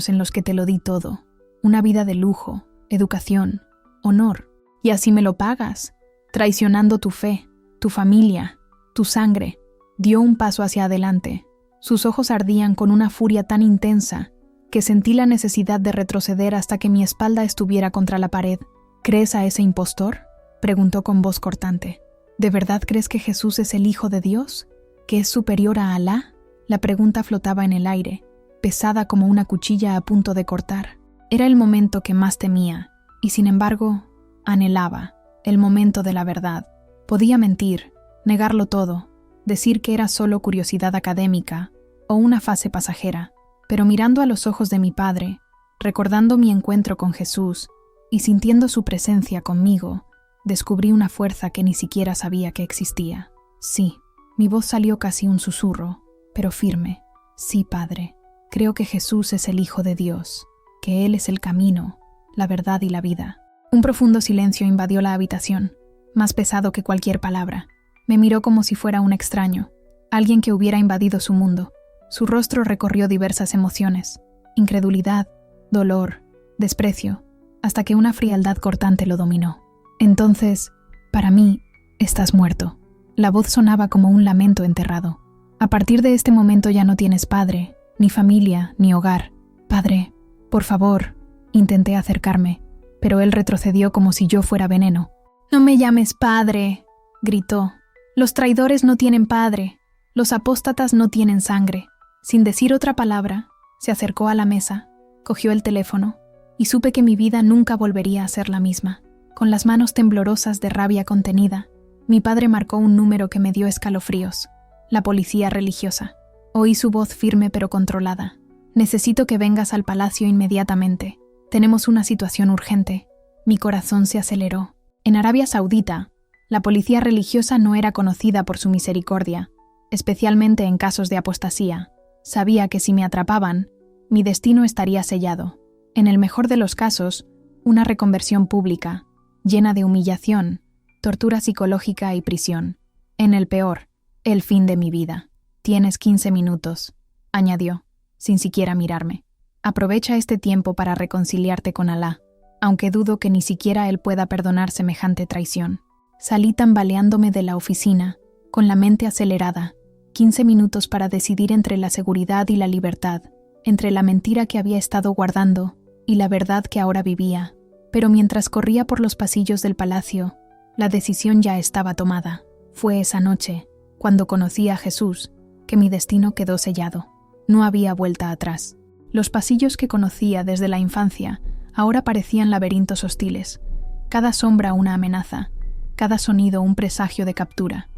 en los que te lo di todo. Una vida de lujo, educación, honor. Y así me lo pagas, traicionando tu fe, tu familia, tu sangre. Dio un paso hacia adelante. Sus ojos ardían con una furia tan intensa que sentí la necesidad de retroceder hasta que mi espalda estuviera contra la pared. ¿Crees a ese impostor?, preguntó con voz cortante. ¿De verdad crees que Jesús es el Hijo de Dios? ¿Que es superior a Alá? La pregunta flotaba en el aire, pesada como una cuchilla a punto de cortar. Era el momento que más temía, y sin embargo, anhelaba, el momento de la verdad. Podía mentir, negarlo todo, decir que era solo curiosidad académica o una fase pasajera, pero mirando a los ojos de mi padre, recordando mi encuentro con Jesús y sintiendo su presencia conmigo, descubrí una fuerza que ni siquiera sabía que existía. Sí, mi voz salió casi un susurro, pero firme. Sí, Padre, creo que Jesús es el Hijo de Dios, que Él es el camino, la verdad y la vida. Un profundo silencio invadió la habitación, más pesado que cualquier palabra. Me miró como si fuera un extraño, alguien que hubiera invadido su mundo. Su rostro recorrió diversas emociones: incredulidad, dolor, desprecio, hasta que una frialdad cortante lo dominó. Entonces, para mí, estás muerto. La voz sonaba como un lamento enterrado. A partir de este momento ya no tienes padre, ni familia, ni hogar. Padre, por favor, intenté acercarme, pero él retrocedió como si yo fuera veneno. No me llames padre, gritó. Los traidores no tienen padre, los apóstatas no tienen sangre. Sin decir otra palabra, se acercó a la mesa, cogió el teléfono, y supe que mi vida nunca volvería a ser la misma. Con las manos temblorosas de rabia contenida, mi padre marcó un número que me dio escalofríos. La policía religiosa. Oí su voz firme pero controlada. Necesito que vengas al palacio inmediatamente. Tenemos una situación urgente. Mi corazón se aceleró. En Arabia Saudita, la policía religiosa no era conocida por su misericordia, especialmente en casos de apostasía. Sabía que si me atrapaban, mi destino estaría sellado. En el mejor de los casos, una reconversión pública, llena de humillación, tortura psicológica y prisión. En el peor, el fin de mi vida. Tienes 15 minutos, añadió, sin siquiera mirarme. Aprovecha este tiempo para reconciliarte con Alá, aunque dudo que ni siquiera él pueda perdonar semejante traición. Salí tambaleándome de la oficina, con la mente acelerada. 15 minutos para decidir entre la seguridad y la libertad, entre la mentira que había estado guardando y la verdad que ahora vivía. Pero mientras corría por los pasillos del palacio, la decisión ya estaba tomada. Fue esa noche, cuando conocí a Jesús, que mi destino quedó sellado. No había vuelta atrás. Los pasillos que conocía desde la infancia ahora parecían laberintos hostiles, cada sombra una amenaza, cada sonido un presagio de captura.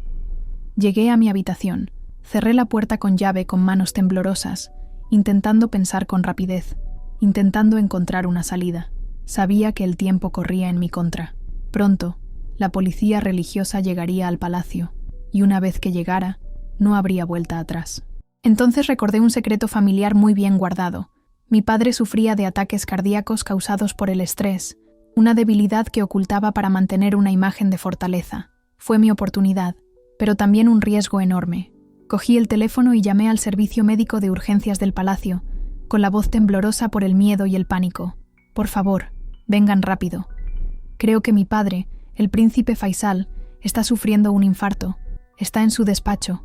Llegué a mi habitación, cerré la puerta con llave con manos temblorosas, intentando pensar con rapidez, intentando encontrar una salida. Sabía que el tiempo corría en mi contra. Pronto, la policía religiosa llegaría al palacio, y una vez que llegara, no habría vuelta atrás. Entonces recordé un secreto familiar muy bien guardado. Mi padre sufría de ataques cardíacos causados por el estrés, una debilidad que ocultaba para mantener una imagen de fortaleza. Fue mi oportunidad, pero también un riesgo enorme. Cogí el teléfono y llamé al servicio médico de urgencias del palacio, con la voz temblorosa por el miedo y el pánico. Por favor, vengan rápido. Creo que mi padre, el príncipe Faisal, está sufriendo un infarto. Está en su despacho.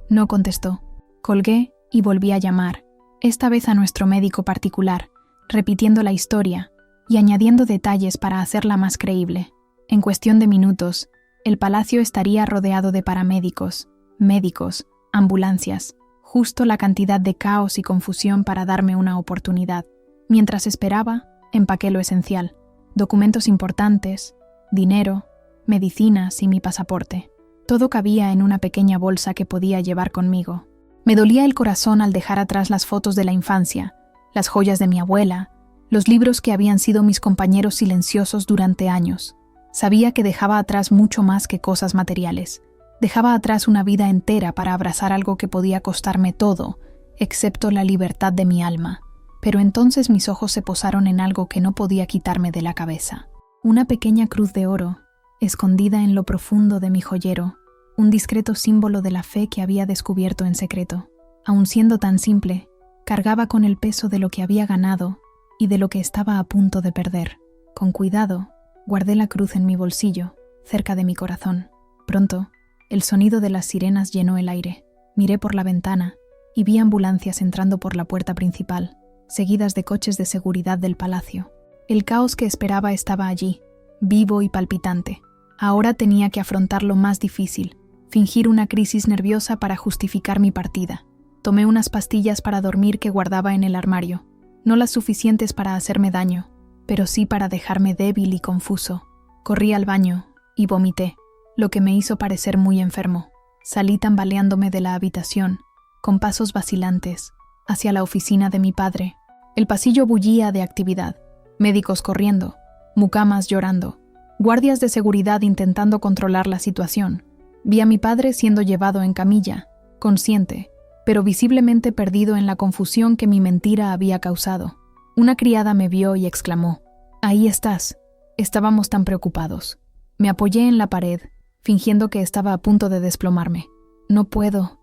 No contestó. Colgué y volví a llamar, esta vez a nuestro médico particular, repitiendo la historia y añadiendo detalles para hacerla más creíble. En cuestión de minutos, el palacio estaría rodeado de paramédicos, médicos, ambulancias, justo la cantidad de caos y confusión para darme una oportunidad. Mientras esperaba, empaqué lo esencial: documentos importantes, dinero, medicinas y mi pasaporte. Todo cabía en una pequeña bolsa que podía llevar conmigo. Me dolía el corazón al dejar atrás las fotos de la infancia, las joyas de mi abuela, los libros que habían sido mis compañeros silenciosos durante años. Sabía que dejaba atrás mucho más que cosas materiales. Dejaba atrás una vida entera para abrazar algo que podía costarme todo, excepto la libertad de mi alma. Pero entonces mis ojos se posaron en algo que no podía quitarme de la cabeza. Una pequeña cruz de oro, escondida en lo profundo de mi joyero, un discreto símbolo de la fe que había descubierto en secreto. Aun siendo tan simple, cargaba con el peso de lo que había ganado y de lo que estaba a punto de perder. Con cuidado, guardé la cruz en mi bolsillo, cerca de mi corazón. Pronto, el sonido de las sirenas llenó el aire. Miré por la ventana y vi ambulancias entrando por la puerta principal, seguidas de coches de seguridad del palacio. El caos que esperaba estaba allí, vivo y palpitante. Ahora tenía que afrontar lo más difícil: fingir una crisis nerviosa para justificar mi partida. Tomé unas pastillas para dormir que guardaba en el armario, no las suficientes para hacerme daño, pero sí para dejarme débil y confuso. Corrí al baño y vomité, lo que me hizo parecer muy enfermo. Salí tambaleándome de la habitación, con pasos vacilantes, hacia la oficina de mi padre. El pasillo bullía de actividad: médicos corriendo, mucamas llorando, guardias de seguridad intentando controlar la situación. Vi a mi padre siendo llevado en camilla, consciente, pero visiblemente perdido en la confusión que mi mentira había causado. Una criada me vio y exclamó: «Ahí estás». Estábamos tan preocupados. Me apoyé en la pared, fingiendo que estaba a punto de desplomarme. No puedo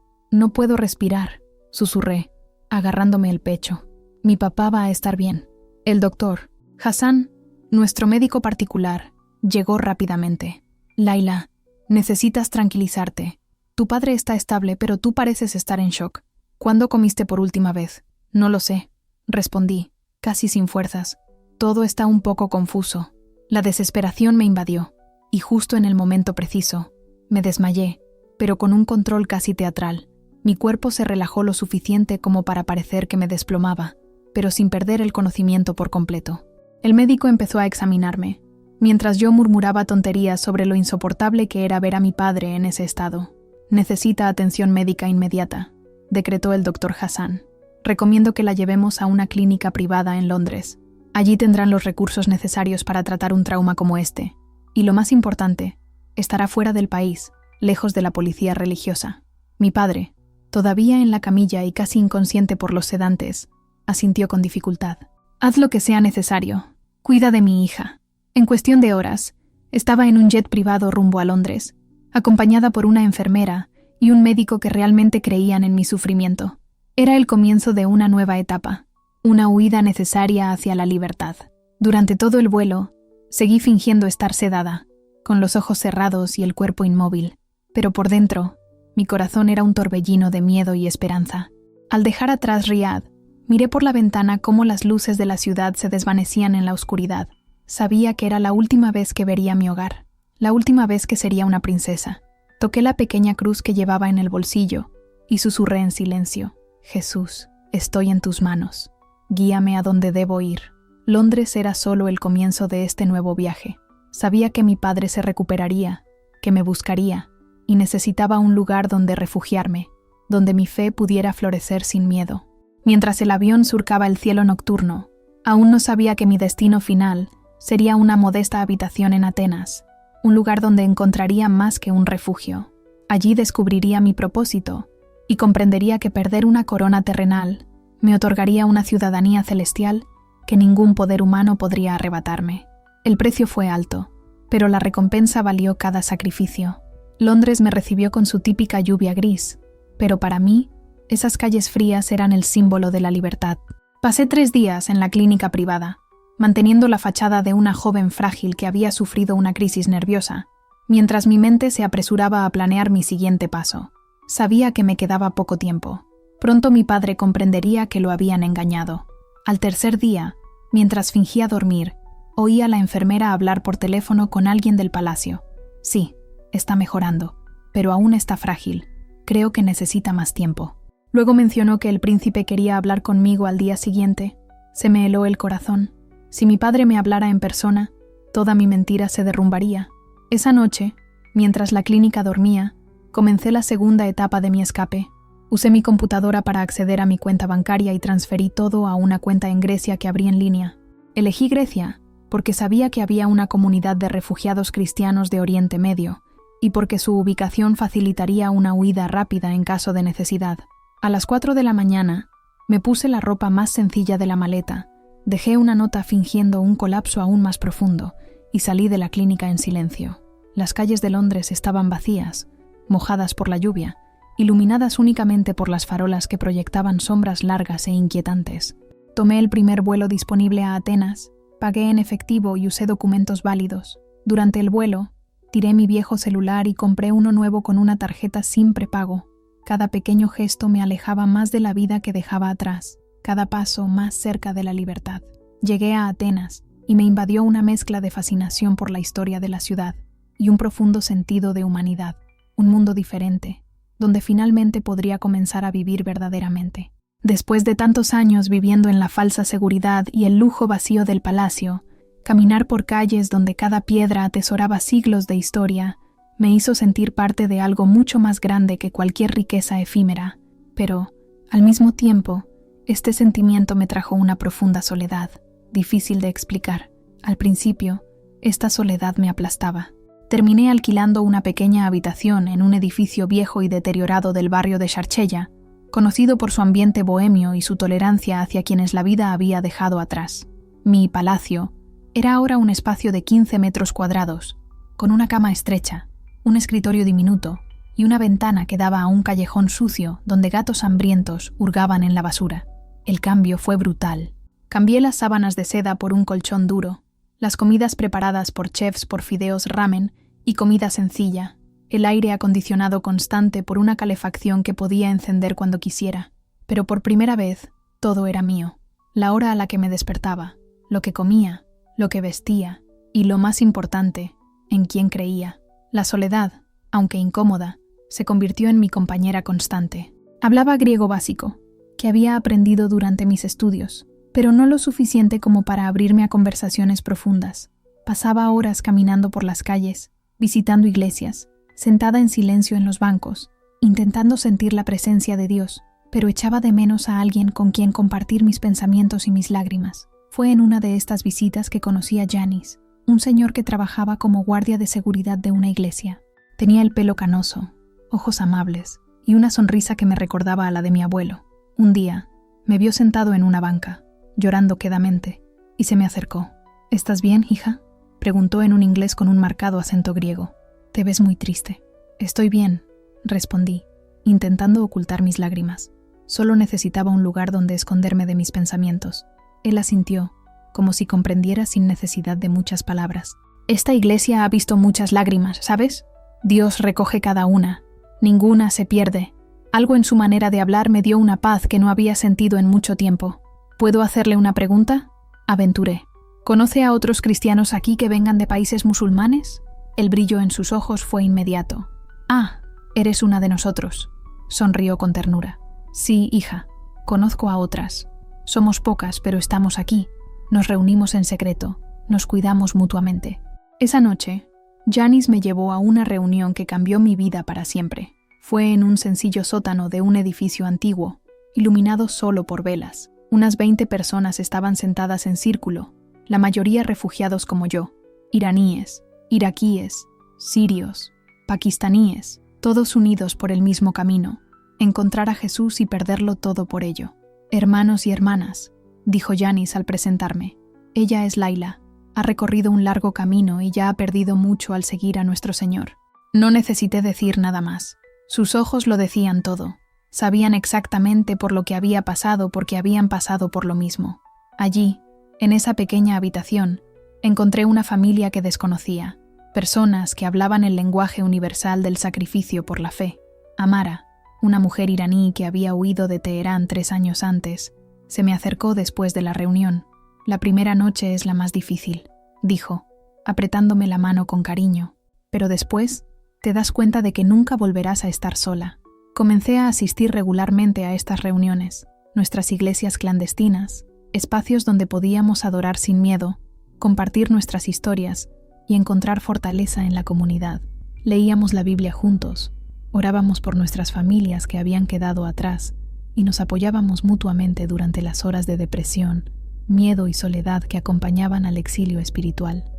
respirar», susurré, agarrándome el pecho. «Mi papá va a estar bien». El doctor, Hassan, nuestro médico particular, llegó rápidamente. «Laila, necesitas tranquilizarte. Tu padre está estable, pero tú pareces estar en shock. ¿Cuándo comiste por última vez?» «No lo sé», respondí, casi sin fuerzas. Todo está un poco confuso. La desesperación me invadió, y justo en el momento preciso, me desmayé, pero con un control casi teatral. Mi cuerpo se relajó lo suficiente como para parecer que me desplomaba, pero sin perder el conocimiento por completo. El médico empezó a examinarme, mientras yo murmuraba tonterías sobre lo insoportable que era ver a mi padre en ese estado. «Necesita atención médica inmediata», decretó el doctor Hassan. «Recomiendo que la llevemos a una clínica privada en Londres. Allí tendrán los recursos necesarios para tratar un trauma como este. Y lo más importante, estará fuera del país, lejos de la policía religiosa». Mi padre, todavía en la camilla y casi inconsciente por los sedantes, asintió con dificultad. «Haz lo que sea necesario. Cuida de mi hija». En cuestión de horas, estaba en un jet privado rumbo a Londres, acompañada por una enfermera y un médico que realmente creían en mi sufrimiento. Era el comienzo de una nueva etapa, una huida necesaria hacia la libertad. Durante todo el vuelo, seguí fingiendo estar sedada, con los ojos cerrados y el cuerpo inmóvil, pero por dentro, mi corazón era un torbellino de miedo y esperanza. Al dejar atrás Riad, miré por la ventana cómo las luces de la ciudad se desvanecían en la oscuridad. Sabía que era la última vez que vería mi hogar, la última vez que sería una princesa. Toqué la pequeña cruz que llevaba en el bolsillo y susurré en silencio: «Jesús, estoy en tus manos. Guíame a donde debo ir». Londres era solo el comienzo de este nuevo viaje. Sabía que mi padre se recuperaría, que me buscaría, y necesitaba un lugar donde refugiarme, donde mi fe pudiera florecer sin miedo. Mientras el avión surcaba el cielo nocturno, aún no sabía que mi destino final sería una modesta habitación en Atenas, un lugar donde encontraría más que un refugio. Allí descubriría mi propósito y comprendería que perder una corona terrenal me otorgaría una ciudadanía celestial que ningún poder humano podría arrebatarme. El precio fue alto, pero la recompensa valió cada sacrificio. Londres me recibió con su típica lluvia gris, pero para mí, esas calles frías eran el símbolo de la libertad. Pasé 3 días en la clínica privada, manteniendo la fachada de una joven frágil que había sufrido una crisis nerviosa, mientras mi mente se apresuraba a planear mi siguiente paso. Sabía que me quedaba poco tiempo. Pronto mi padre comprendería que lo habían engañado. Al tercer día, mientras fingía dormir, oí a la enfermera hablar por teléfono con alguien del palacio. Sí, está mejorando, pero aún está frágil. Creo que necesita más tiempo. Luego mencionó que el príncipe quería hablar conmigo al día siguiente. Se me heló el corazón. Si mi padre me hablara en persona, toda mi mentira se derrumbaría. Esa noche, mientras la clínica dormía, comencé la segunda etapa de mi escape. Usé mi computadora para acceder a mi cuenta bancaria y transferí todo a una cuenta en Grecia que abrí en línea. Elegí Grecia porque sabía que había una comunidad de refugiados cristianos de Oriente Medio y porque su ubicación facilitaría una huida rápida en caso de necesidad. A las 4 de la mañana, me puse la ropa más sencilla de la maleta, dejé una nota fingiendo un colapso aún más profundo y salí de la clínica en silencio. Las calles de Londres estaban vacías, mojadas por la lluvia, iluminadas únicamente por las farolas que proyectaban sombras largas e inquietantes. Tomé el primer vuelo disponible a Atenas, pagué en efectivo y usé documentos válidos. Durante el vuelo, tiré mi viejo celular y compré uno nuevo con una tarjeta sin prepago. Cada pequeño gesto me alejaba más de la vida que dejaba atrás, cada paso más cerca de la libertad. Llegué a Atenas y me invadió una mezcla de fascinación por la historia de la ciudad y un profundo sentido de humanidad, un mundo diferente, donde finalmente podría comenzar a vivir verdaderamente. Después de tantos años viviendo en la falsa seguridad y el lujo vacío del palacio, caminar por calles donde cada piedra atesoraba siglos de historia me hizo sentir parte de algo mucho más grande que cualquier riqueza efímera. Pero, al mismo tiempo, este sentimiento me trajo una profunda soledad, difícil de explicar. Al principio, esta soledad me aplastaba. Terminé alquilando una pequeña habitación en un edificio viejo y deteriorado del barrio de Charchella, conocido por su ambiente bohemio y su tolerancia hacia quienes la vida había dejado atrás. Mi palacio era ahora un espacio de 15 metros cuadrados, con una cama estrecha, un escritorio diminuto y una ventana que daba a un callejón sucio donde gatos hambrientos hurgaban en la basura. El cambio fue brutal. Cambié las sábanas de seda por un colchón duro, las comidas preparadas por chefs por fideos ramen y comida sencilla, el aire acondicionado constante por una calefacción que podía encender cuando quisiera. Pero por primera vez, todo era mío. La hora a la que me despertaba, lo que comía, lo que vestía y, lo más importante, en quién creía. La soledad, aunque incómoda, se convirtió en mi compañera constante. Hablaba griego básico, que había aprendido durante mis estudios, pero no lo suficiente como para abrirme a conversaciones profundas. Pasaba horas caminando por las calles, visitando iglesias, sentada en silencio en los bancos, intentando sentir la presencia de Dios, pero echaba de menos a alguien con quien compartir mis pensamientos y mis lágrimas. Fue en una de estas visitas que conocí a Yanis, un señor que trabajaba como guardia de seguridad de una iglesia. Tenía el pelo canoso, ojos amables y una sonrisa que me recordaba a la de mi abuelo. Un día, me vio sentado en una banca, llorando quedamente, y se me acercó. «¿Estás bien, hija?», preguntó en un inglés con un marcado acento griego. «Te ves muy triste». «Estoy bien», respondí, intentando ocultar mis lágrimas. Solo necesitaba un lugar donde esconderme de mis pensamientos. Él asintió, como si comprendiera sin necesidad de muchas palabras. «Esta iglesia ha visto muchas lágrimas, ¿sabes? Dios recoge cada una. Ninguna se pierde». Algo en su manera de hablar me dio una paz que no había sentido en mucho tiempo. «¿Puedo hacerle una pregunta?», aventuré. «¿Conoce a otros cristianos aquí que vengan de países musulmanes?». El brillo en sus ojos fue inmediato. «Ah, eres una de nosotros», sonrió con ternura. «Sí, hija, conozco a otras. Somos pocas, pero estamos aquí. Nos reunimos en secreto, nos cuidamos mutuamente». Esa noche, Yanis me llevó a una reunión que cambió mi vida para siempre. Fue en un sencillo sótano de un edificio antiguo, iluminado solo por velas. Unas 20 personas estaban sentadas en círculo, la mayoría refugiados como yo, iraníes, iraquíes, sirios, pakistaníes, todos unidos por el mismo camino, encontrar a Jesús y perderlo todo por ello. «Hermanos y hermanas», dijo Yanis al presentarme. «Ella es Laila. Ha recorrido un largo camino y ya ha perdido mucho al seguir a nuestro Señor». No necesité decir nada más. Sus ojos lo decían todo. Sabían exactamente por lo que había pasado porque habían pasado por lo mismo. Allí, En esa pequeña habitación, encontré una familia que desconocía, personas que hablaban el lenguaje universal del sacrificio por la fe. Amara, una mujer iraní que había huido de Teherán 3 años antes, se me acercó después de la reunión. La primera noche es la más difícil, dijo, apretándome la mano con cariño, pero después te das cuenta de que nunca volverás a estar sola. Comencé a asistir regularmente a estas reuniones, nuestras iglesias clandestinas, espacios donde podíamos adorar sin miedo, compartir nuestras historias y encontrar fortaleza en la comunidad. Leíamos la Biblia juntos, orábamos por nuestras familias que habían quedado atrás y nos apoyábamos mutuamente durante las horas de depresión, miedo y soledad que acompañaban al exilio espiritual.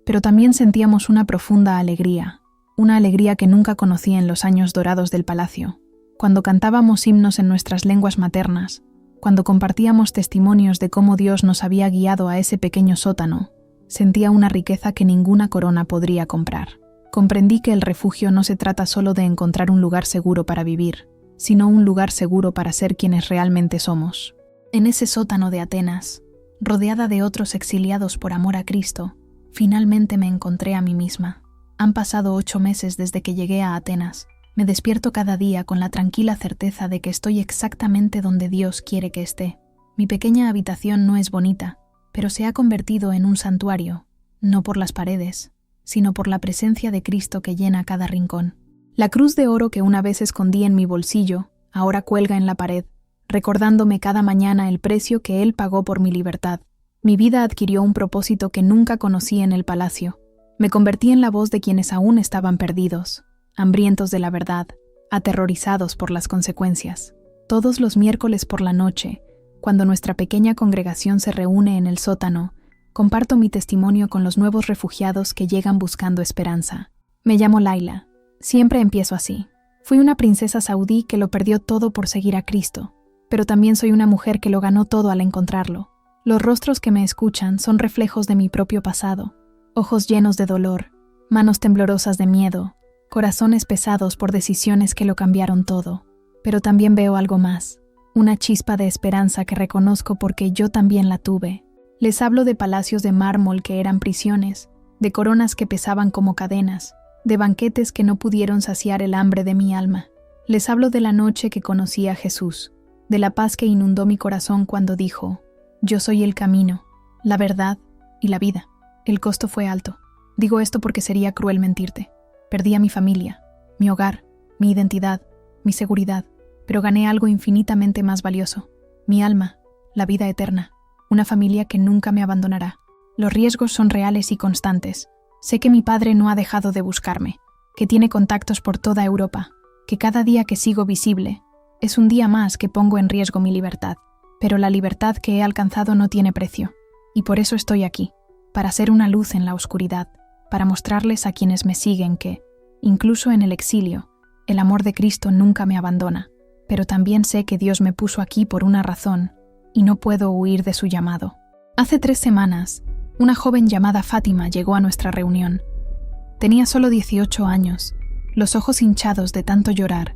Pero también sentíamos una profunda alegría, una alegría que nunca conocí en los años dorados del palacio, cuando cantábamos himnos en nuestras lenguas maternas, cuando compartíamos testimonios de cómo Dios nos había guiado a ese pequeño sótano. Sentía una riqueza que ninguna corona podría comprar. Comprendí que el refugio no se trata solo de encontrar un lugar seguro para vivir, sino un lugar seguro para ser quienes realmente somos. En ese sótano de Atenas, rodeada de otros exiliados por amor a Cristo, finalmente me encontré a mí misma. Han pasado 8 meses desde que llegué a Atenas. Me despierto cada día con la tranquila certeza de que estoy exactamente donde Dios quiere que esté. Mi pequeña habitación no es bonita, pero se ha convertido en un santuario, no por las paredes, sino por la presencia de Cristo que llena cada rincón. La cruz de oro que una vez escondí en mi bolsillo, ahora cuelga en la pared, recordándome cada mañana el precio que Él pagó por mi libertad. Mi vida adquirió un propósito que nunca conocí en el palacio. Me convertí en la voz de quienes aún estaban perdidos, hambrientos de la verdad, aterrorizados por las consecuencias. Todos los miércoles por la noche, cuando nuestra pequeña congregación se reúne en el sótano, comparto mi testimonio con los nuevos refugiados que llegan buscando esperanza. Me llamo Laila. Siempre empiezo así. Fui una princesa saudí que lo perdió todo por seguir a Cristo, pero también soy una mujer que lo ganó todo al encontrarlo. Los rostros que me escuchan son reflejos de mi propio pasado. Ojos llenos de dolor, manos temblorosas de miedo, corazones pesados por decisiones que lo cambiaron todo. Pero también veo algo más, una chispa de esperanza que reconozco porque yo también la tuve. Les hablo de palacios de mármol que eran prisiones, de coronas que pesaban como cadenas, de banquetes que no pudieron saciar el hambre de mi alma. Les hablo de la noche que conocí a Jesús, de la paz que inundó mi corazón cuando dijo: «Yo soy el camino, la verdad y la vida». El costo fue alto. Digo esto porque sería cruel mentirte. Perdí a mi familia, mi hogar, mi identidad, mi seguridad, pero gané algo infinitamente más valioso: mi alma, la vida eterna, una familia que nunca me abandonará. Los riesgos son reales y constantes. Sé que mi padre no ha dejado de buscarme, que tiene contactos por toda Europa, que cada día que sigo visible es un día más que pongo en riesgo mi libertad. Pero la libertad que he alcanzado no tiene precio, y por eso estoy aquí, para ser una luz en la oscuridad, para mostrarles a quienes me siguen que, incluso en el exilio, el amor de Cristo nunca me abandona. Pero también sé que Dios me puso aquí por una razón, y no puedo huir de su llamado. Hace 3 semanas, una joven llamada Fátima llegó a nuestra reunión. Tenía solo 18 años, los ojos hinchados de tanto llorar,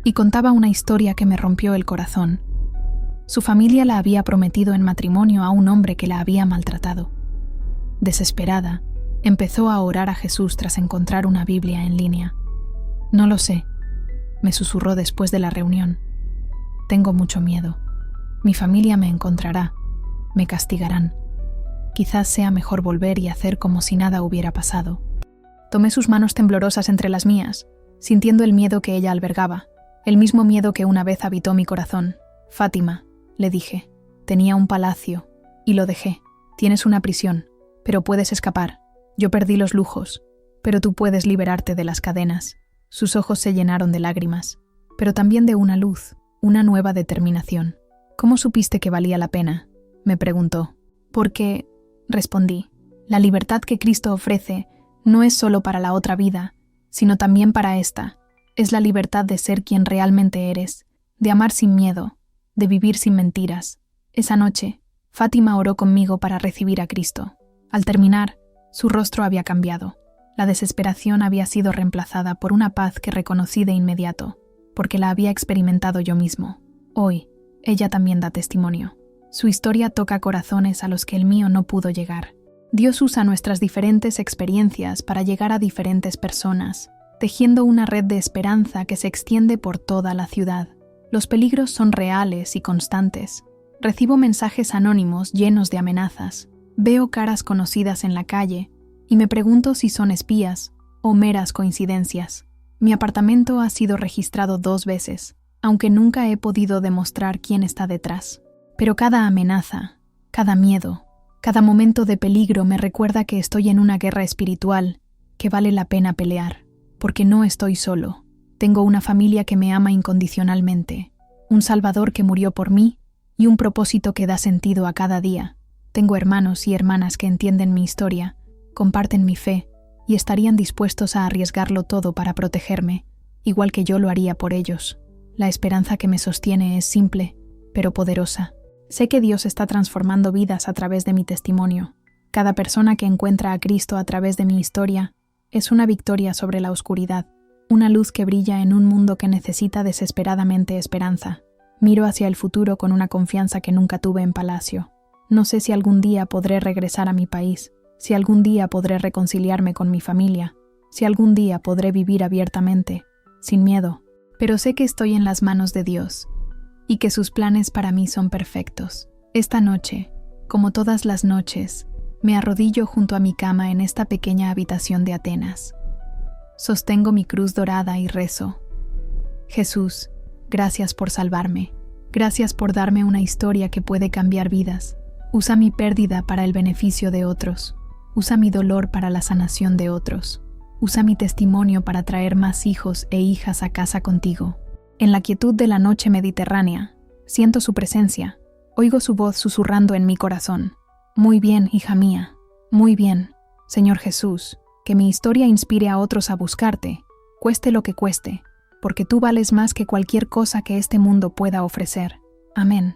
y contaba una historia que me rompió el corazón. Su familia la había prometido en matrimonio a un hombre que la había maltratado. Desesperada, empezó a orar a Jesús tras encontrar una Biblia en línea. «No lo sé», me susurró después de la reunión. «Tengo mucho miedo. Mi familia me encontrará. Me castigarán. Quizás sea mejor volver y hacer como si nada hubiera pasado». Tomé sus manos temblorosas entre las mías, sintiendo el miedo que ella albergaba, el mismo miedo que una vez habitó mi corazón. «Fátima», le dije, «tenía un palacio, y lo dejé. Tienes una prisión, pero puedes escapar. Yo perdí los lujos, pero tú puedes liberarte de las cadenas». Sus ojos se llenaron de lágrimas, pero también de una luz, una nueva determinación. «¿Cómo supiste que valía la pena?», me preguntó. «Porque», respondí, «la libertad que Cristo ofrece no es solo para la otra vida, sino también para esta. Es la libertad de ser quien realmente eres, de amar sin miedo, de vivir sin mentiras». Esa noche, Fátima oró conmigo para recibir a Cristo. Al terminar, su rostro había cambiado. La desesperación había sido reemplazada por una paz que reconocí de inmediato, porque la había experimentado yo mismo. Hoy, ella también da testimonio. Su historia toca corazones a los que el mío no pudo llegar. Dios usa nuestras diferentes experiencias para llegar a diferentes personas, tejiendo una red de esperanza que se extiende por toda la ciudad. Los peligros son reales y constantes. Recibo mensajes anónimos llenos de amenazas. Veo caras conocidas en la calle y me pregunto si son espías o meras coincidencias. Mi apartamento ha sido registrado 2 veces, aunque nunca he podido demostrar quién está detrás. Pero cada amenaza, cada miedo, cada momento de peligro me recuerda que estoy en una guerra espiritual que vale la pena pelear, porque no estoy solo. Tengo una familia que me ama incondicionalmente, un Salvador que murió por mí y un propósito que da sentido a cada día. Tengo hermanos y hermanas que entienden mi historia, comparten mi fe y estarían dispuestos a arriesgarlo todo para protegerme, igual que yo lo haría por ellos. La esperanza que me sostiene es simple, pero poderosa. Sé que Dios está transformando vidas a través de mi testimonio. Cada persona que encuentra a Cristo a través de mi historia es una victoria sobre la oscuridad, una luz que brilla en un mundo que necesita desesperadamente esperanza. Miro hacia el futuro con una confianza que nunca tuve en Palacio. No sé si algún día podré regresar a mi país, si algún día podré reconciliarme con mi familia, si algún día podré vivir abiertamente, sin miedo, pero sé que estoy en las manos de Dios y que sus planes para mí son perfectos. Esta noche, como todas las noches, me arrodillo junto a mi cama en esta pequeña habitación de Atenas. Sostengo mi cruz dorada y rezo. Jesús, gracias por salvarme. Gracias por darme una historia que puede cambiar vidas. Usa mi pérdida para el beneficio de otros. Usa mi dolor para la sanación de otros. Usa mi testimonio para traer más hijos e hijas a casa contigo. En la quietud de la noche mediterránea, siento su presencia. Oigo su voz susurrando en mi corazón. Muy bien, hija mía. Muy bien, Señor Jesús. Que mi historia inspire a otros a buscarte, cueste lo que cueste, porque tú vales más que cualquier cosa que este mundo pueda ofrecer. Amén.